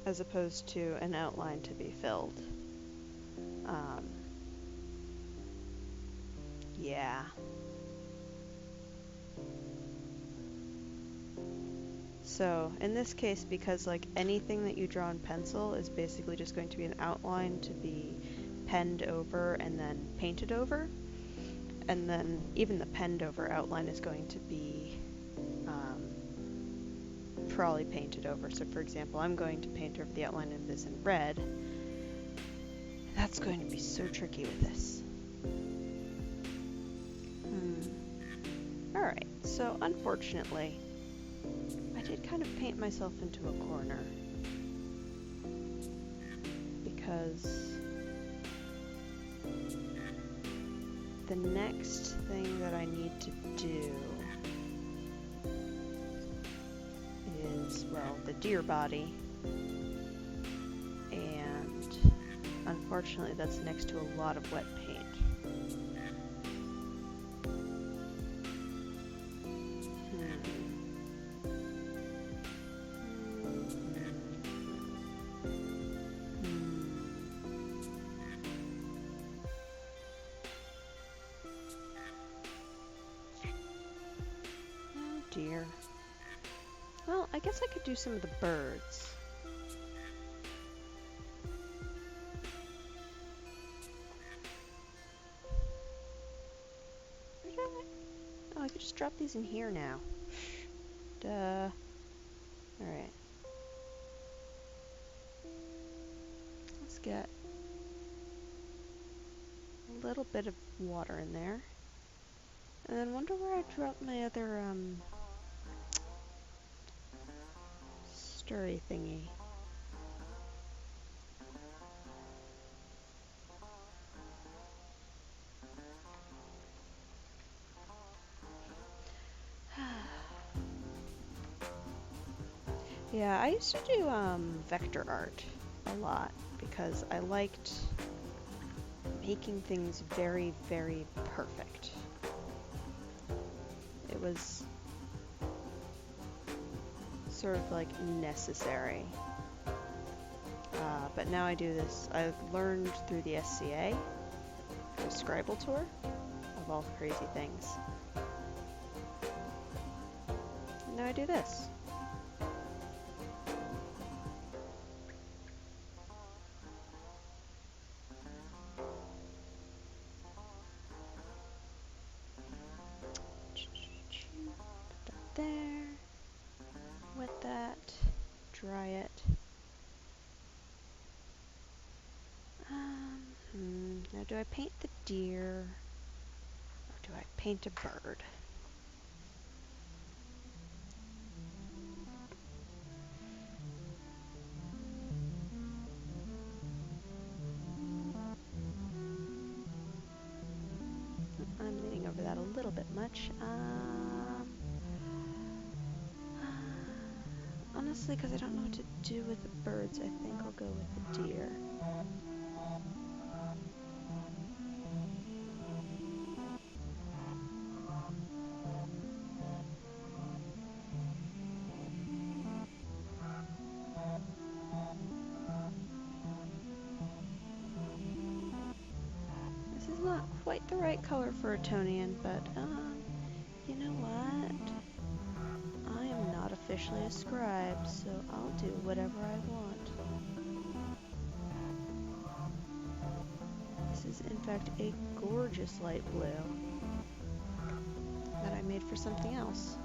as opposed to an outline to be filled. Yeah. So, in this case, because, like, anything that you draw in pencil is basically just going to be an outline to be penned over and then painted over, and then even the penned over outline is going to be probably painted over. So for example, I'm going to paint over the outline of this in red. That's going to be so tricky with this. Alright, so unfortunately, I did kind of paint myself into a corner. Because the next thing that I need to do is, well, the deer body, and unfortunately that's next to a lot of wet paint. Oh dear. Well, I guess I could do some of the birds. Oh, I could just drop these in here now. Duh. Alright. Let's get a little bit of water in there. And then wonder where I dropped my other, stirry thingy. Yeah, I used to do vector art a lot because I liked making things very, very perfect. It was sort of like necessary. But now I do this. I learned through the SCA, the Scribble Tour, of all the crazy things. And now I do this. Put that there. Wet that. Dry it. Now do I paint the deer? Or do I paint a bird? I'm leaning over that a little bit much. Honestly, because I don't know what to do with the birds, I think I'll go with the deer. This is not quite the right color for a Tonian, but you know what? I am not officially a scribe, so I'll do whatever I want. This is in fact a gorgeous light blue that I made for something else.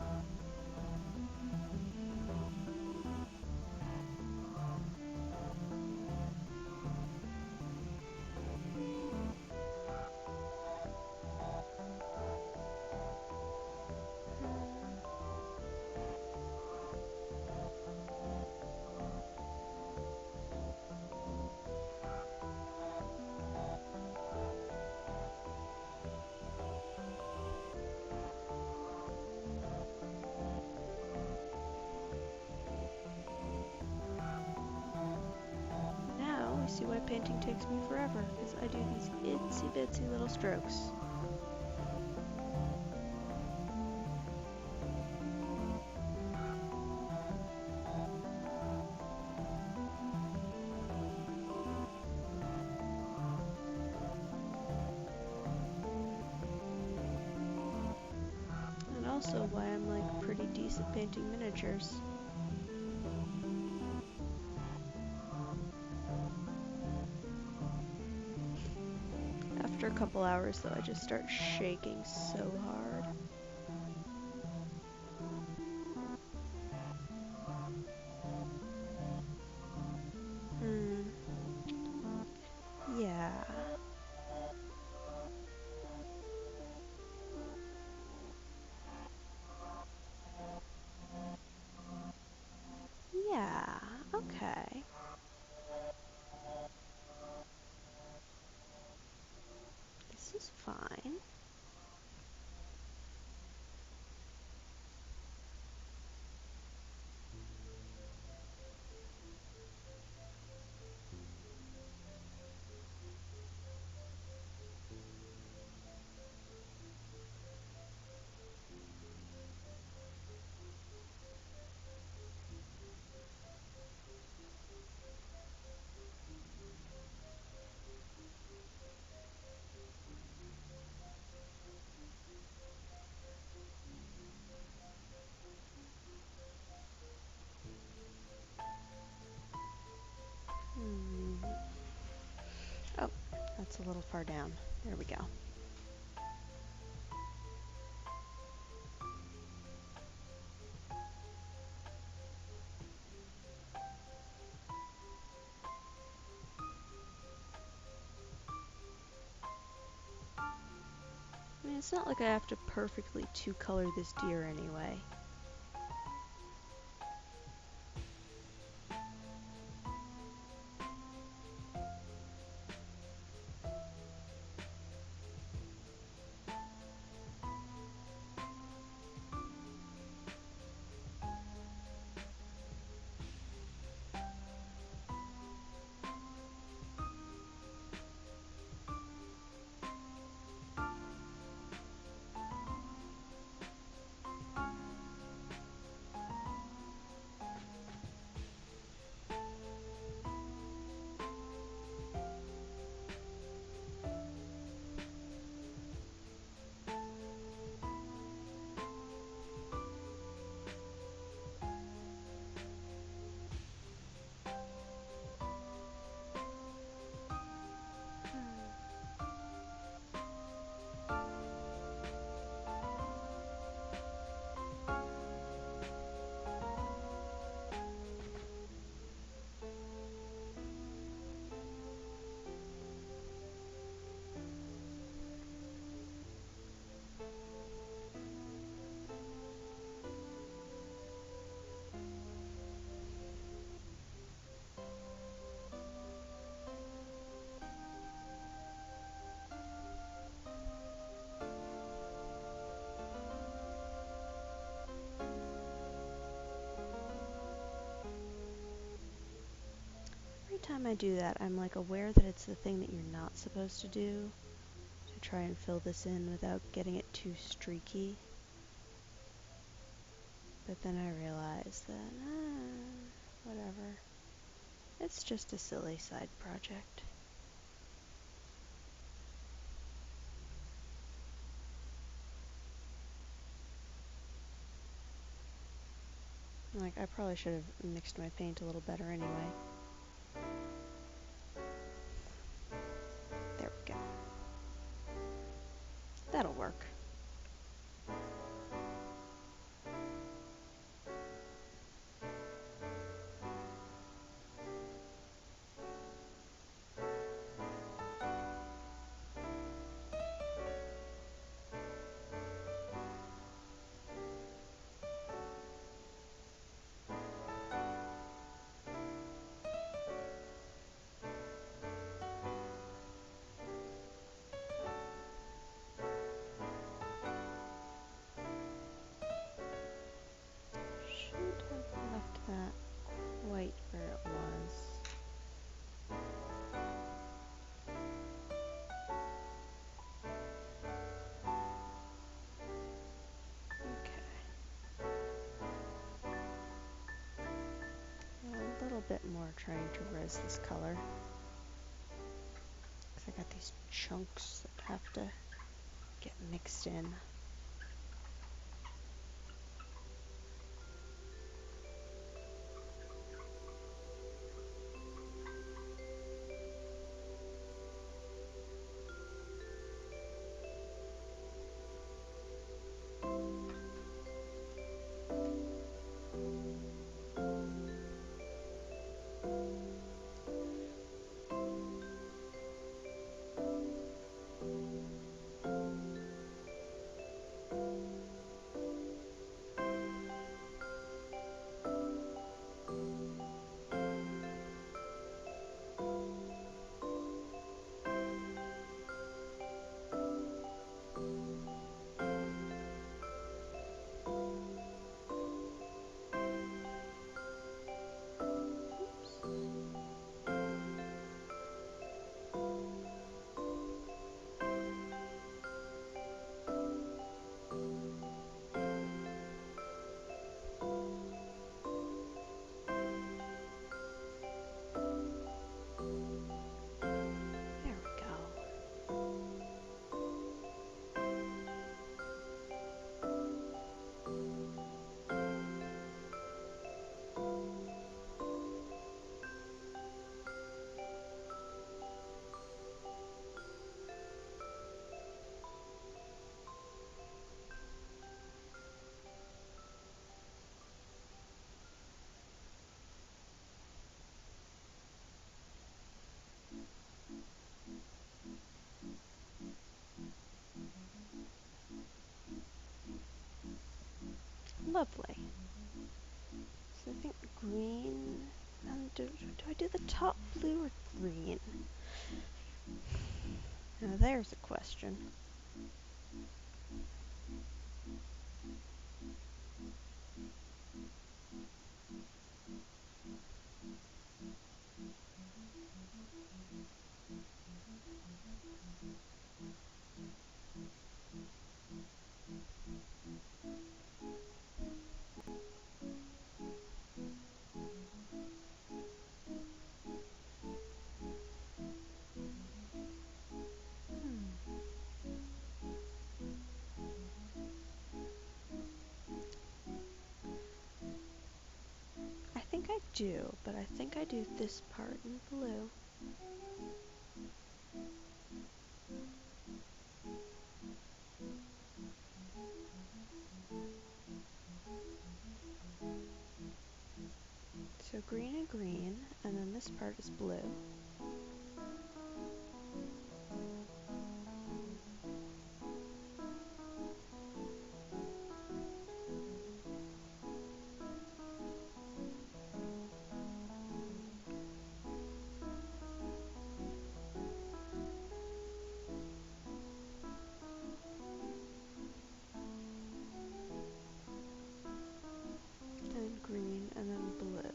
See why painting takes me forever, because I do these itsy bitsy little strokes. And also why I'm like pretty decent painting miniatures. After a couple hours though, I just start shaking so hard. Yeah. Yeah, okay. This is fine. Oh, that's a little far down. There we go. I mean, it's not like I have to perfectly two-color this deer anyway. time I do that, I'm like aware that it's the thing that you're not supposed to do, to try and fill this in without getting it too streaky. But then I realize that, whatever. It's just a silly side project. Like, I probably should have mixed my paint a little better anyway. There we go. That'll work. Shouldn't have left that quite where it was. Okay. A little bit more trying to res this color. Because I got these chunks that have to get mixed in. Lovely. So I think green, and do I do the top blue or green? Now there's a question. I think I do, but I think I do this part in blue. So green and green, and then this part is blue. And green, and then blue.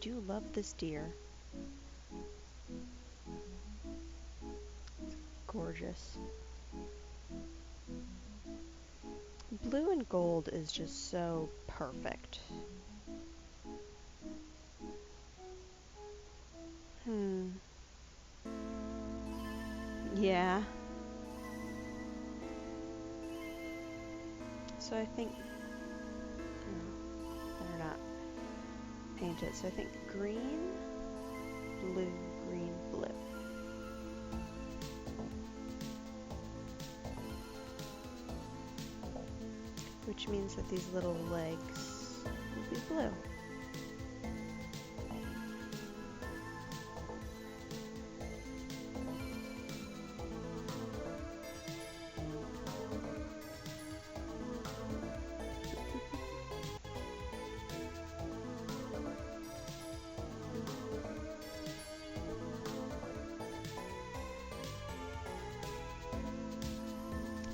do love this deer. Gorgeous. Blue and gold is just so perfect. Yeah. So I think, better not paint it. So I think green, blue, green, blue. Which means that these little legs will be blue.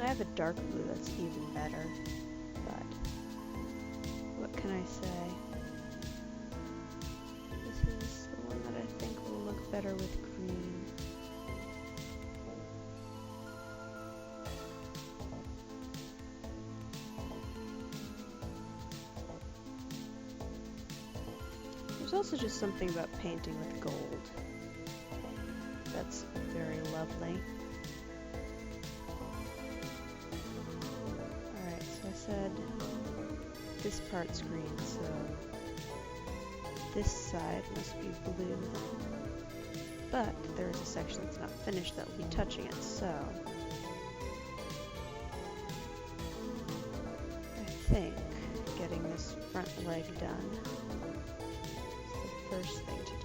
I have a dark blue that's even better, but what can I say? This is the one that I think will look better with green. There's also just something about painting with gold that's very lovely. Alright, so I said this part's green, so this side must be blue then. But there is a section that's not finished that will be touching it, so I think getting this front leg done is the first thing to do.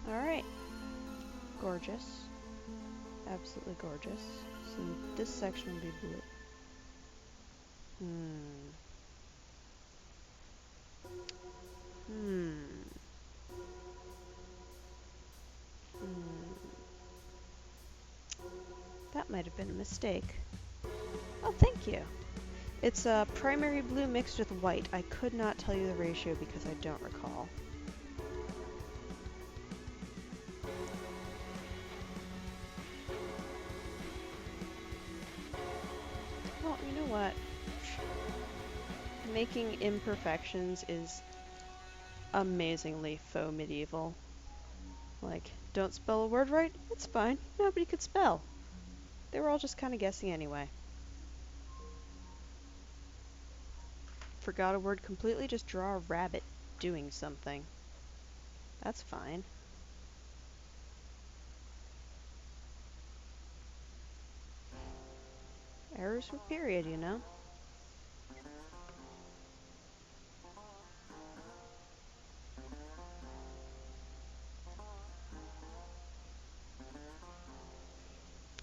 Alright, gorgeous, absolutely gorgeous. So this section will be blue. That might have been a mistake. Oh, thank you. It's primary blue mixed with white. I could not tell you the ratio because I don't recall. Well, you know what? Making imperfections is amazingly faux medieval. Like, don't spell a word right? It's fine. Nobody could spell. They were all just kind of guessing anyway. Forgot a word completely? Just draw a rabbit doing something. That's fine. Errors with period, you know?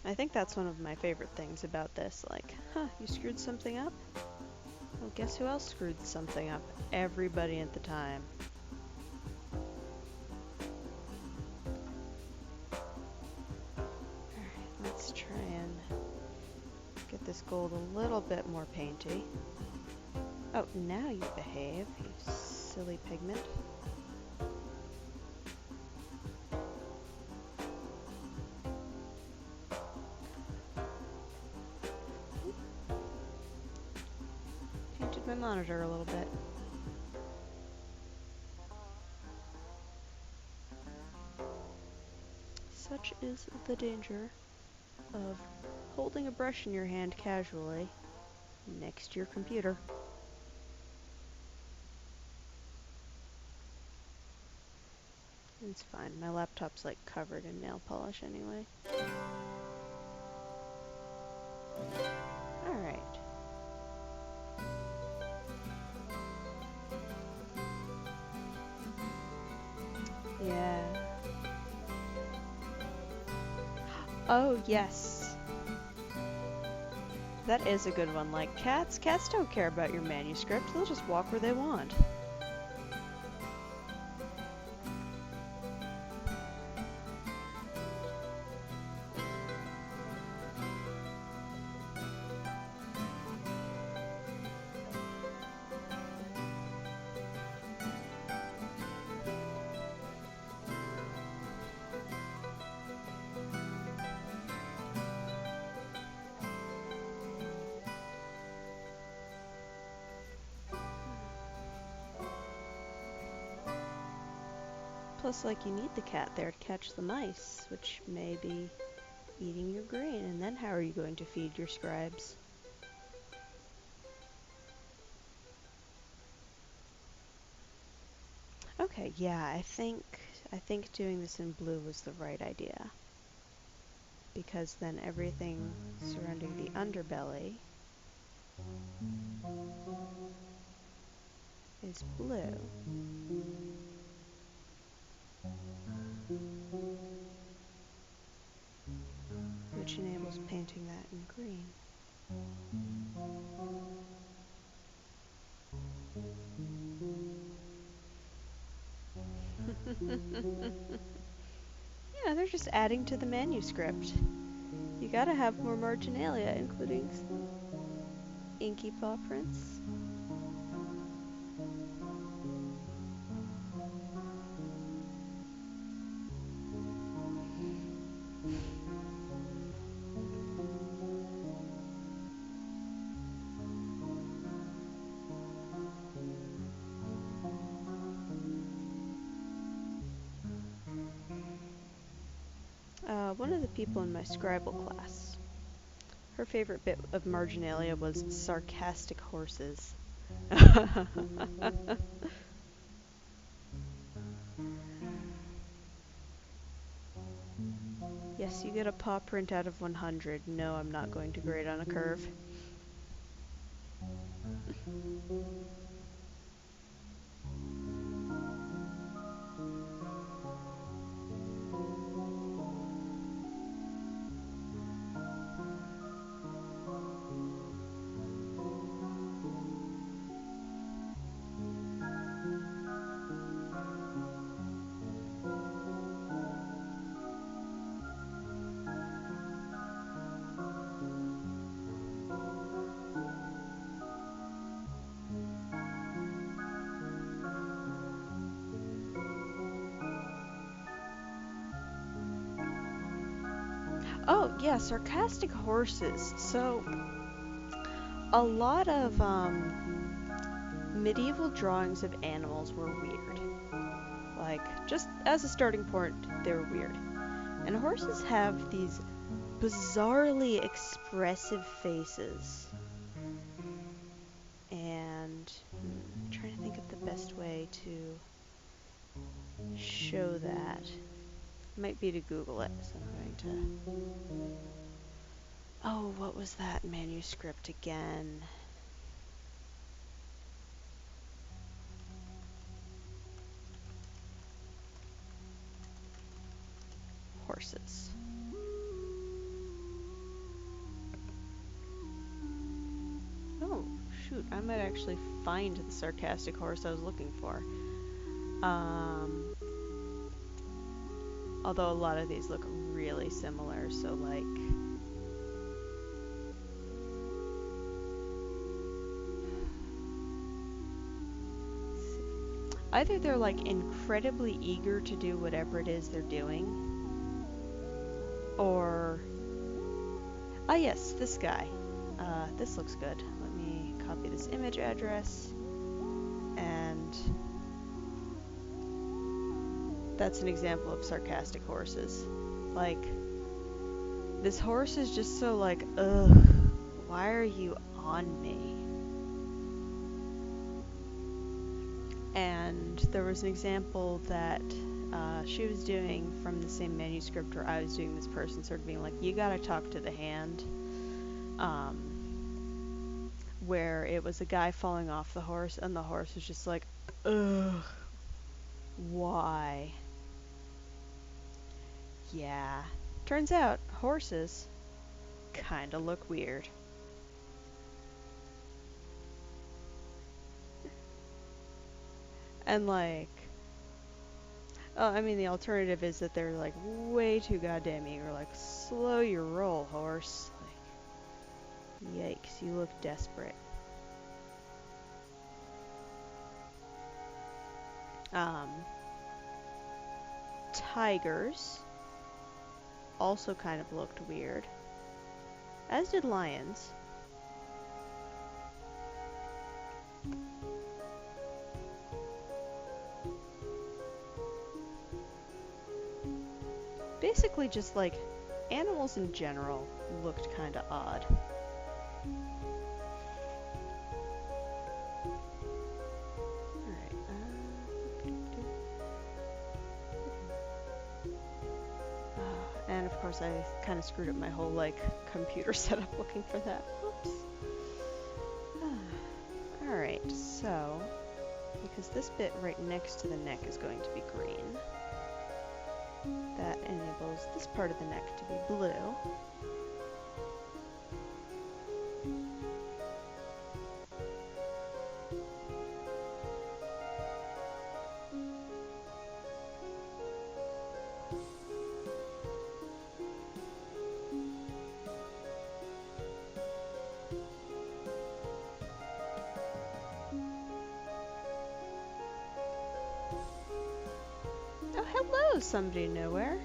I think that's one of my favorite things about this. Like, huh, you screwed something up? Well, guess who else screwed something up? Everybody at the time. Alright, let's try and get this gold a little bit more painty. Oh, now you behave, you silly pigment. Painted my monitor a little bit. Such is the danger of holding a brush in your hand casually next to your computer. It's fine. My laptop's like covered in nail polish anyway. Alright. Yeah. Oh, yes. That is a good one. Like, cats don't care about your manuscript. They'll just walk where they want. Plus, like, you need the cat there to catch the mice, which may be eating your grain, and then how are you going to feed your scribes? Okay, yeah, I think doing this in blue was the right idea. Because then everything surrounding the underbelly is blue. Which enables painting that in green. Yeah, they're just adding to the manuscript. You gotta have more marginalia, including inky paw prints. One of the people in my Scribble class, her favorite bit of marginalia was sarcastic horses. Yes, you get a paw print out of 100. No, I'm not going to grade on a curve. Oh, yeah, sarcastic horses. So, a lot of medieval drawings of animals were weird. Like, just as a starting point, they were weird. And horses have these bizarrely expressive faces. And I'm trying to think of the best way to show that. Might be to Google it, so I'm going to. Oh, what was that manuscript again? Horses. Oh, shoot, I might actually find the sarcastic horse I was looking for. Although a lot of these look really similar, so like... Either they're like incredibly eager to do whatever it is they're doing, or... Ah yes, this guy. This looks good. Let me copy this image address, and that's an example of sarcastic horses. Like, this horse is just so like, ugh, why are you on me? And there was an example that she was doing from the same manuscript where I was doing this person sort of being like, you gotta talk to the hand. Where it was a guy falling off the horse, and the horse was just like, ugh, why? Yeah. Turns out horses kinda look weird. And like, oh, I mean, the alternative is that they're like way too goddamn eager. Like, slow your roll, horse. Like, yikes, you look desperate. Tigers also kind of looked weird, as did lions. Basically just like animals in general looked kind of odd. And of course I kind of screwed up my whole like computer setup looking for that. Oops. Alright, so because this bit right next to the neck is going to be green, that enables this part of the neck to be blue. Oh, hello, somebody nowhere.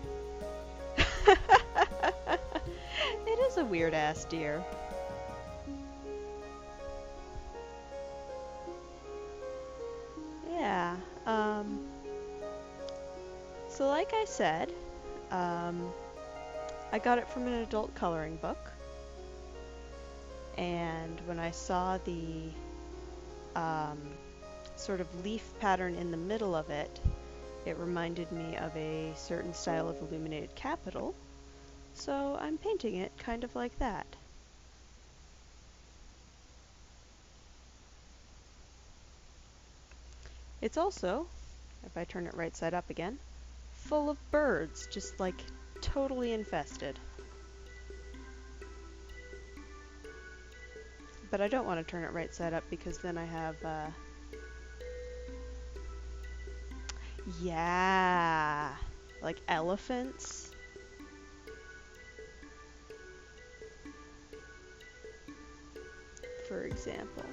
It is a weird-ass deer. Yeah, so like I said, I got it from an adult coloring book, and when I saw the sort of leaf pattern in the middle of it, it reminded me of a certain style of illuminated capital, so I'm painting it kind of like that. It's also, if I turn it right side up again, full of birds, just like totally infested. But I don't want to turn it right side up because then I have, yeah, like elephants. For example.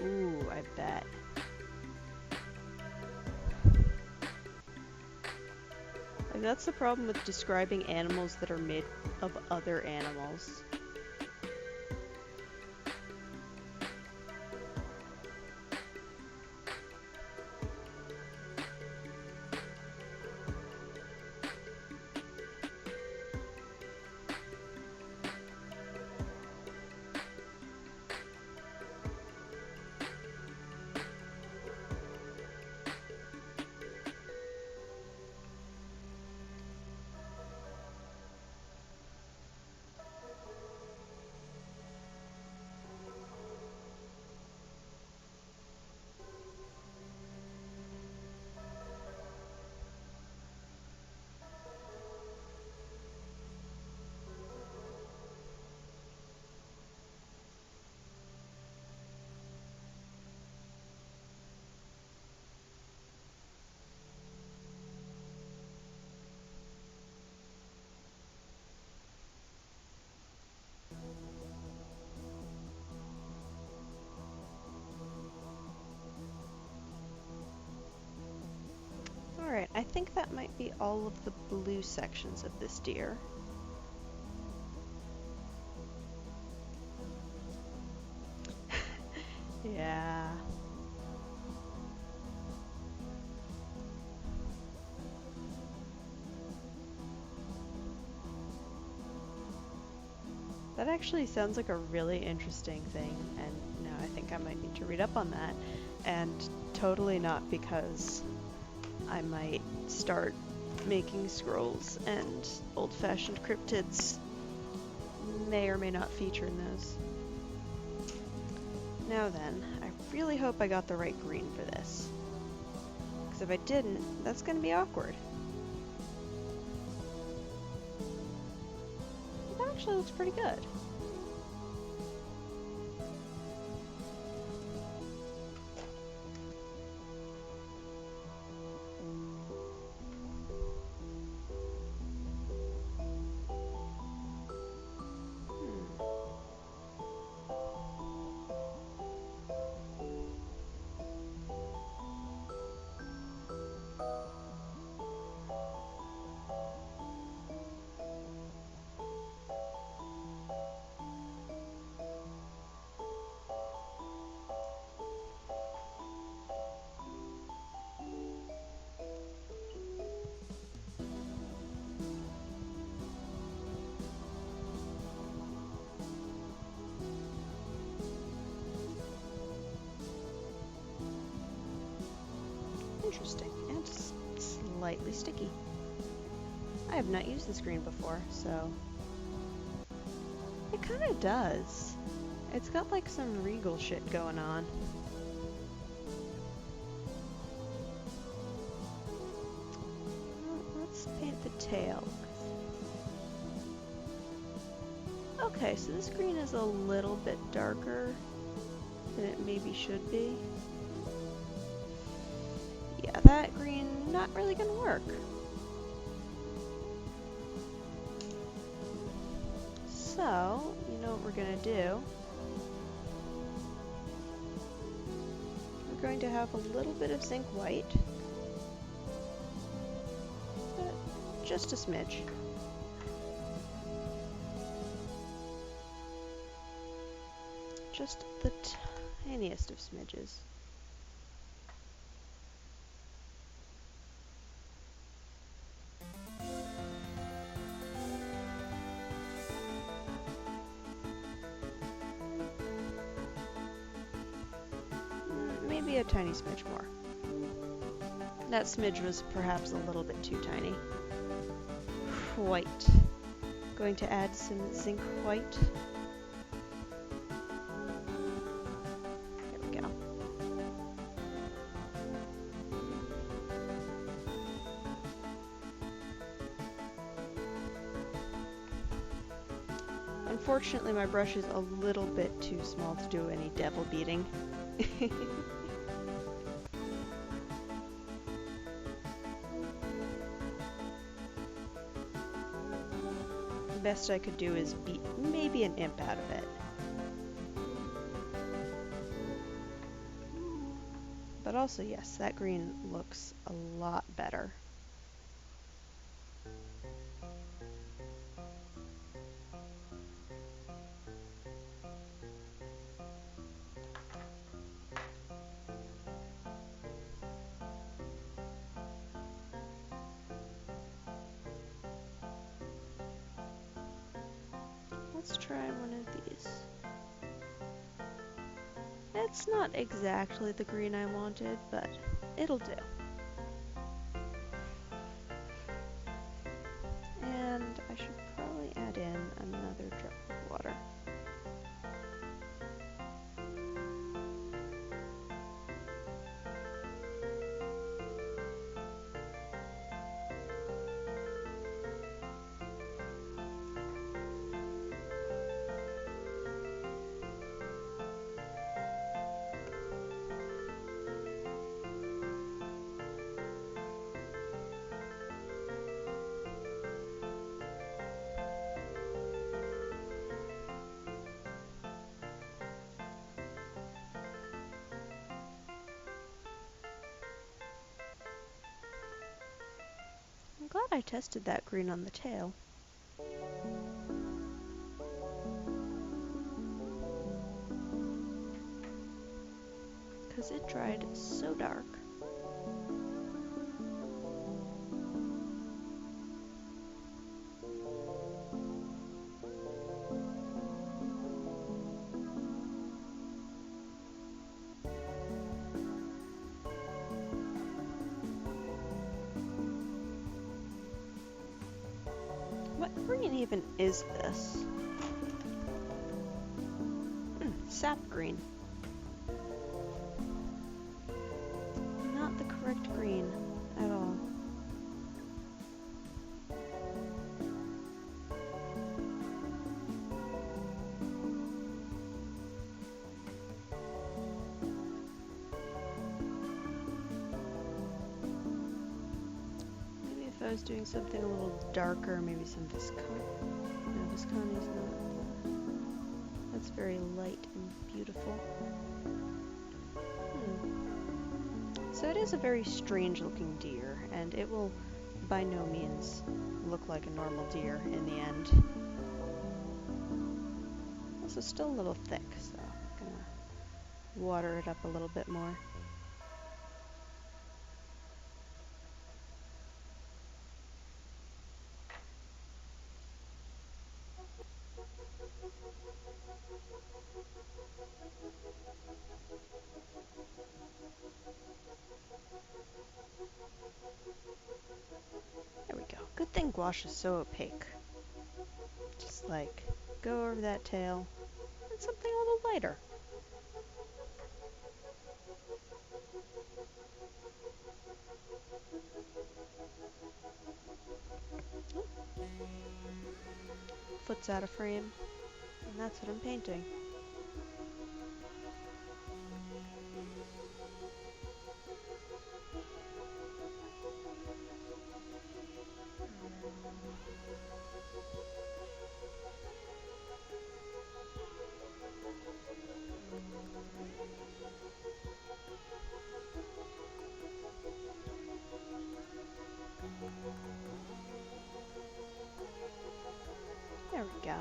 Ooh, I bet. Like, that's the problem with describing animals that are made of other animals. Alright, I think that might be all of the blue sections of this deer. Yeah. That actually sounds like a really interesting thing, and now I think I might need to read up on that. And totally not because I might start making scrolls and old-fashioned cryptids may or may not feature in those. Now then, I really hope I got the right green for this. Because if I didn't, that's going to be awkward. That actually looks pretty good. Interesting, and slightly sticky. I have not used this green before, so it kind of does. It's got like some regal shit going on. Well, let's paint the tail. Okay, so this green is a little bit darker than it maybe should be. Yeah, that green not really gonna work. So, you know what we're gonna do? We're going to have a little bit of zinc white. Just a smidge. Just the tiniest of smidges. Maybe a tiny smidge more. That smidge was perhaps a little bit too tiny. White. Going to add some zinc white. There we go. Unfortunately, my brush is a little bit too small to do any devil beating. The best I could do is beat maybe an imp out of it. But also, yes, that green looks a lot better. Let's try one of these. It's not exactly the green I wanted, but it'll do. And I should probably add in another drop of water. I'm glad I tested that green on the tail. Because it dried so dark. What green even is this? Sap green. correct green at all. Maybe if I was doing something a little darker, maybe some Viscone. No, Viscone is not. That's very light and beautiful. So it is a very strange looking deer, and it will by no means look like a normal deer in the end. Also still a little thick, so I'm gonna water it up a little bit more. There we go. Good thing gouache is so opaque. Just like, go over that tail, and something a little lighter. Oh. Foot's out of frame, and that's what I'm painting. There we go.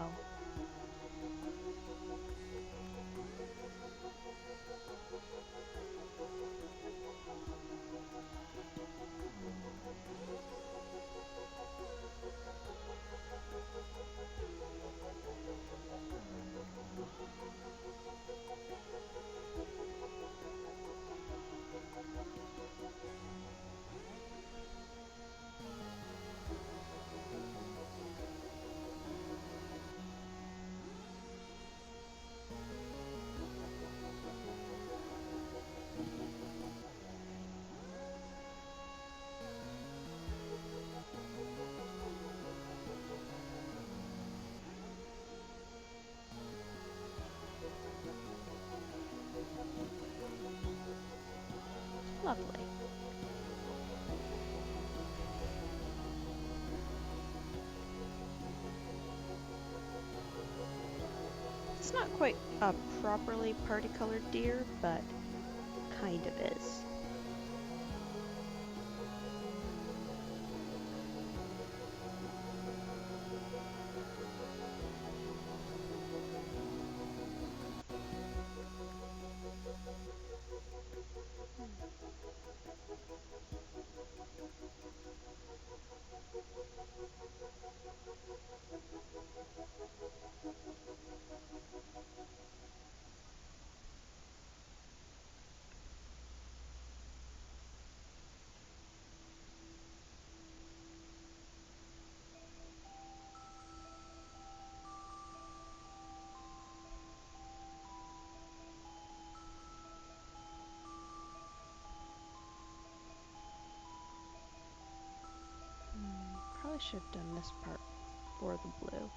Lovely. It's not quite a properly party-colored deer, but kind of is. Probably should have done this part for the blue.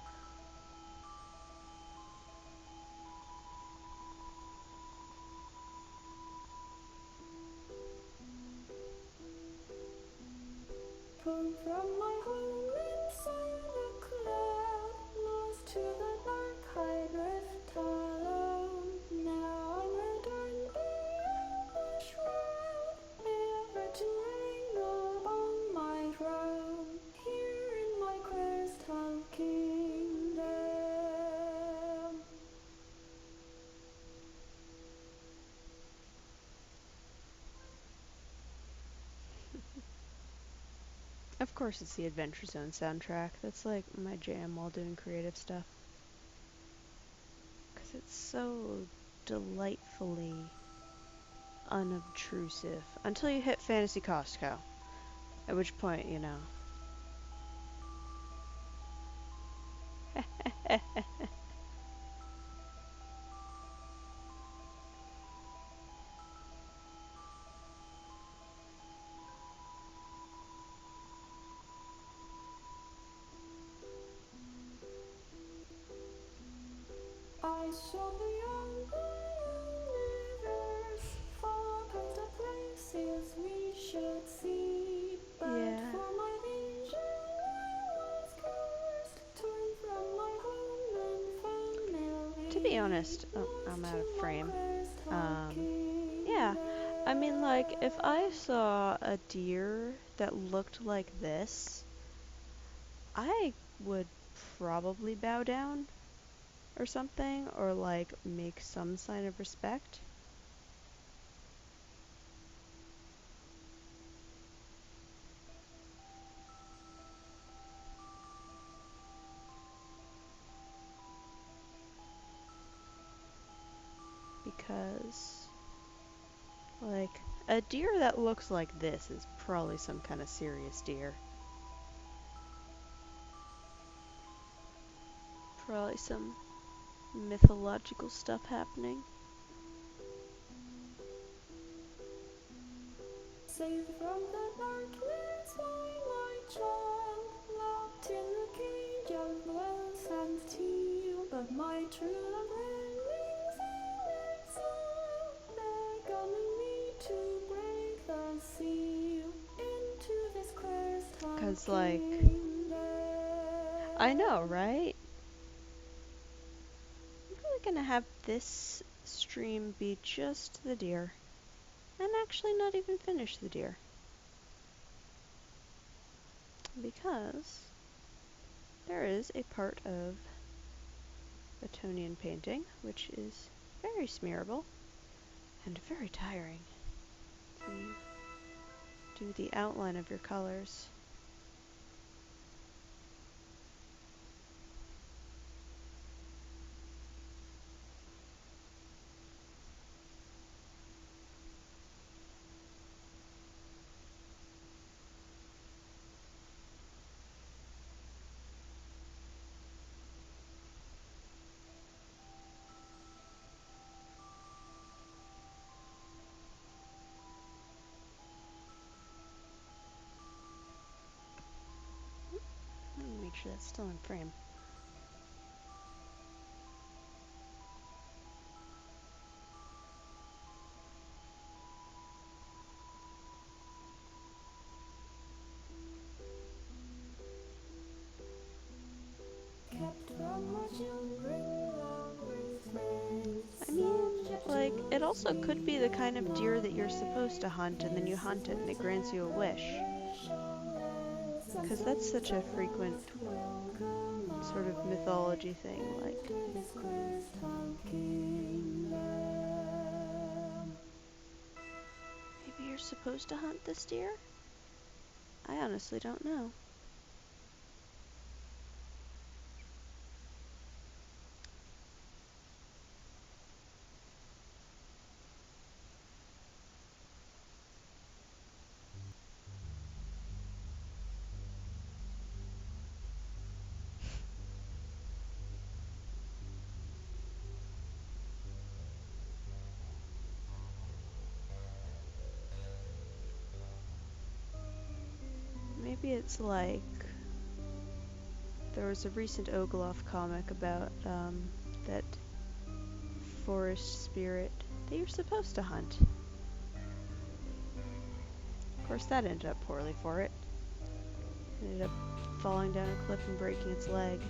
From my home inside the cloud, lost to the dark, I drift alone. Now I'm returned beyond the shroud, never to reign upon my throne, here in my crystal kingdom. Of course it's the Adventure Zone soundtrack. That's like my jam while doing creative stuff. Because it's so delightfully unobtrusive. Until you hit Fantasy Costco. At which point, you know. I shall beyond the universe, far past the places we should see. But Yeah. for my vision I was cursed, torn from my home and family. To be honest, oh, I'm out of frame. Yeah, I mean, like, if I saw a deer that looked like this, I would probably bow down or something, or like make some sign of respect. Because, like, a deer that looks like this is probably some kind of serious deer. Probably some mythological stuff happening. Saved from the darkness by my child, locked in a cage of glass and steel. But my true love remains in exile, beckoning me to break the seal into this cursed 'Cause, like, kingdom. I know, right? I'm really gonna have this stream be just the deer, and actually not even finish the deer. Because there is a part of Etonian painting which is very smearable and very tiring to do the outline of your colors. Let me make sure that's still in frame. Kept from my children, love with friends. I mean, like, it also could be the kind of deer that you're supposed to hunt and then you hunt it and it grants you a wish. Because that's such a frequent sort of mythology thing, like, maybe you're supposed to hunt this deer? I honestly don't know. Maybe it's like, there was a recent Ogloff comic about that forest spirit that you're supposed to hunt. Of course, that ended up poorly for it. It ended up falling down a cliff and breaking its leg.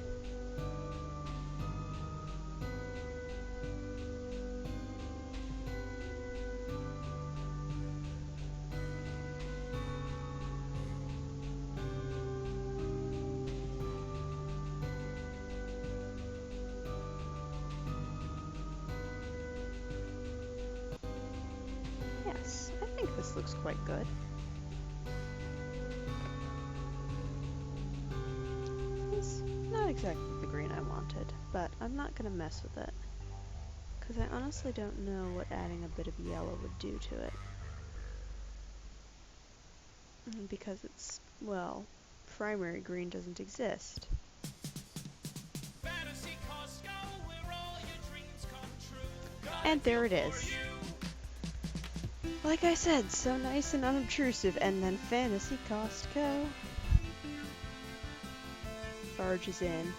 Yes, I think this looks quite good. It's not exactly the green I wanted, but I'm not gonna mess with it. Because I honestly don't know what adding a bit of yellow would do to it. Because it's, well, primary green doesn't exist. And there it is. Like I said, so nice and unobtrusive, and then Fantasy Costco barges in.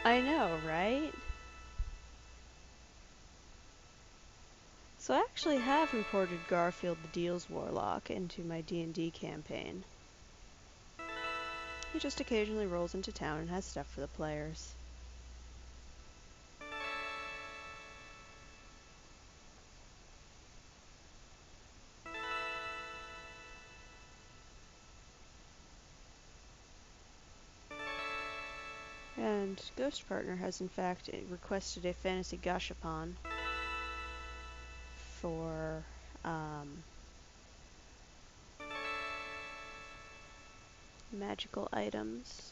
I know, right? So I actually have imported Garfield the Deals Warlock into my D&D campaign. He just occasionally rolls into town and has stuff for the players. And Ghost Partner has in fact requested a fantasy gashapon for magical items.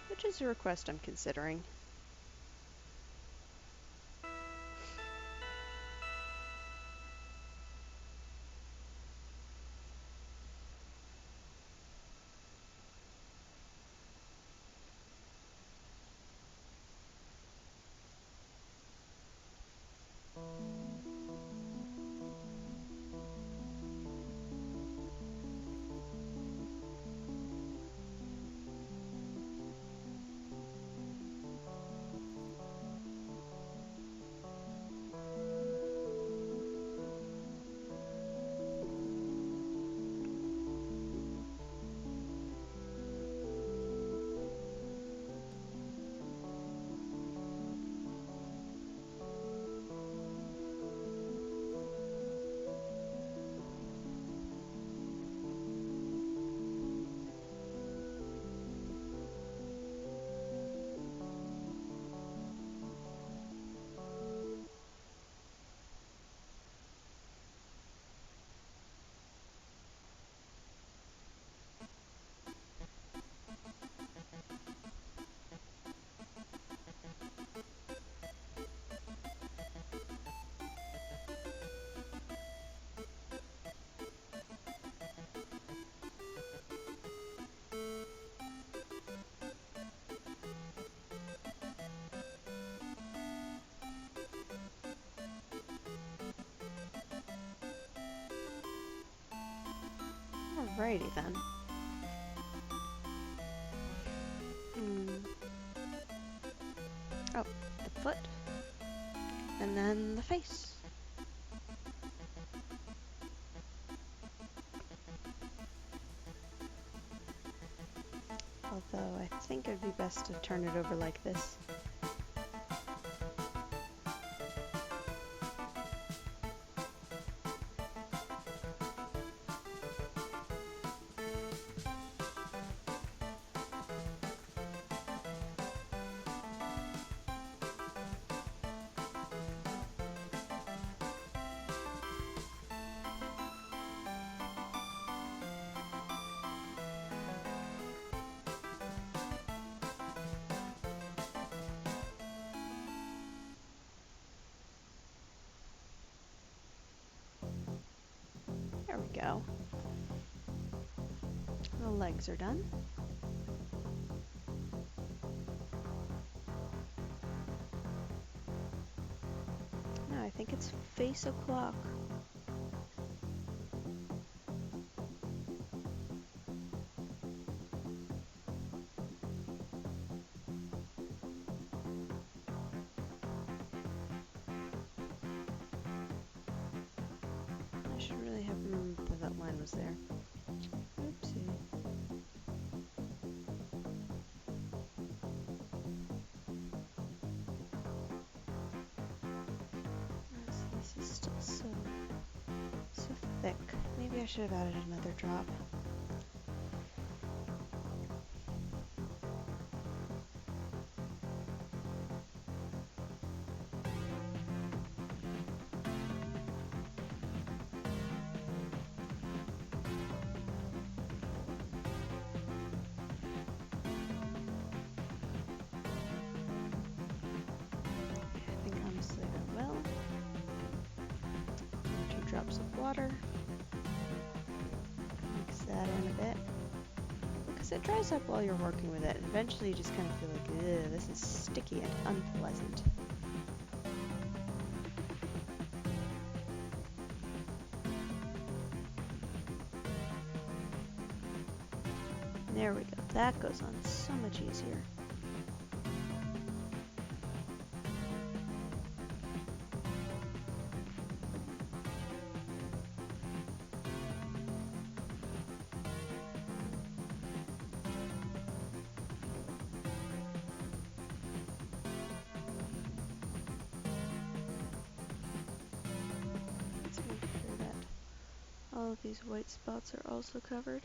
Which is a request I'm considering. Alrighty then. Oh, the foot. And then the face. Although I think it would be best to turn it over like this. There we go. The legs are done. Now I think it's face o'clock. I should really have remembered that line was there. Oopsie. This is still so thick. Maybe I should have added another drop. I think honestly I will. 2 drops of water. Mix that in a bit. Because it dries up while you're working with it, and eventually you just kind of feel like, ugh, this is sticky and unpleasant. There we go. That goes on so much easier. Let's make sure that all of these white spots are also covered.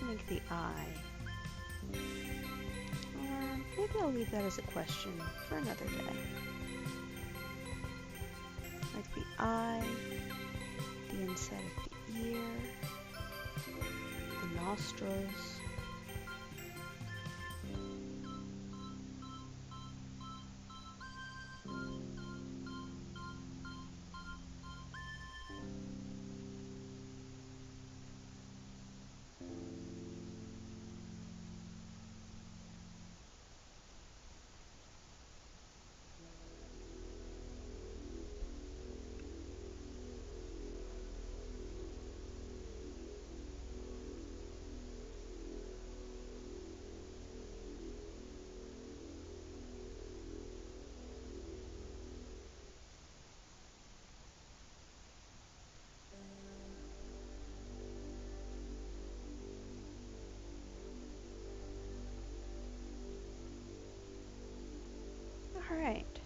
Make the eye. Or maybe I'll leave that as a question for another day. Like the eye, the inside of the ear, the nostrils. Alright.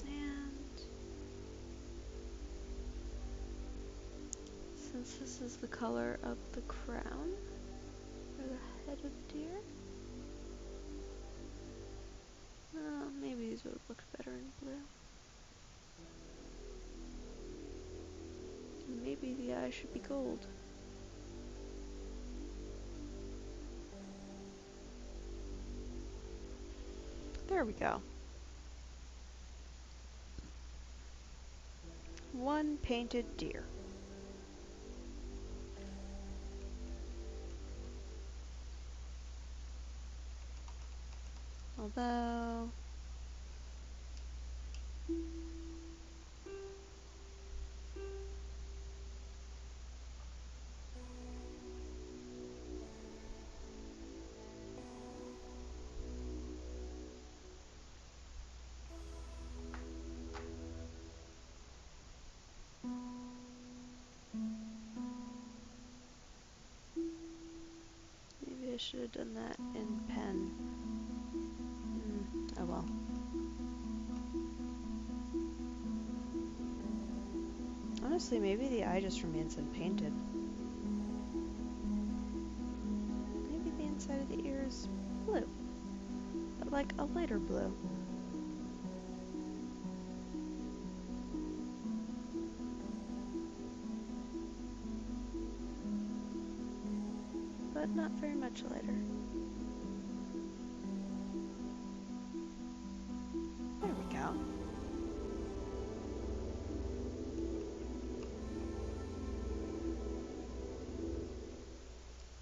And since this is the color of the crown, or the head of deer, maybe these would look better in blue. And maybe the eye should be gold. There we go. One painted deer. Although maybe I should have done that in pen. Oh well. Honestly, maybe the eye just remains unpainted. Maybe the inside of the ear is blue, but like a lighter blue. But not very much lighter. There we go.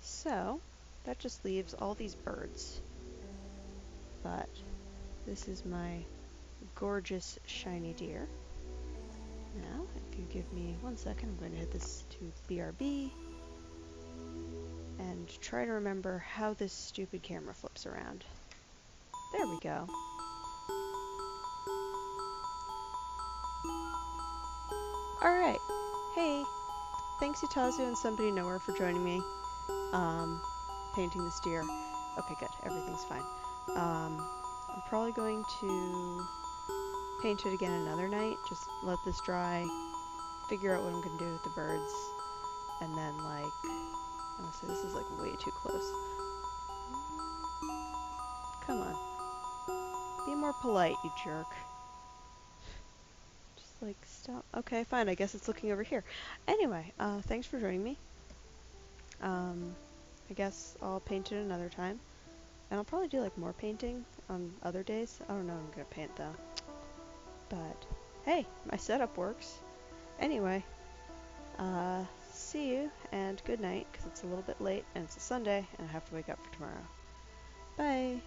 So, that just leaves all these birds. But this is my gorgeous shiny deer. Now, if you give me 1 second, I'm going to hit this to BRB. and try to remember how this stupid camera flips around. There we go. Alright. Hey, thanks Utazu and Somebody Nowhere for joining me. Painting this deer. Okay, good. Everything's fine. I'm probably going to paint it again another night. Just let this dry. Figure out what I'm going to do with the birds. And then, like... Honestly, this is, like, way too close. Come on. Be more polite, you jerk. Just, like, stop. Okay, fine. I guess it's looking over here. Anyway, thanks for joining me. I guess I'll paint it another time. And I'll probably do, like, more painting on other days. I don't know what I'm gonna paint, though. But, hey, my setup works. Anyway, see you, and good night, because it's a little bit late, and it's a Sunday, and I have to wake up for tomorrow. Bye!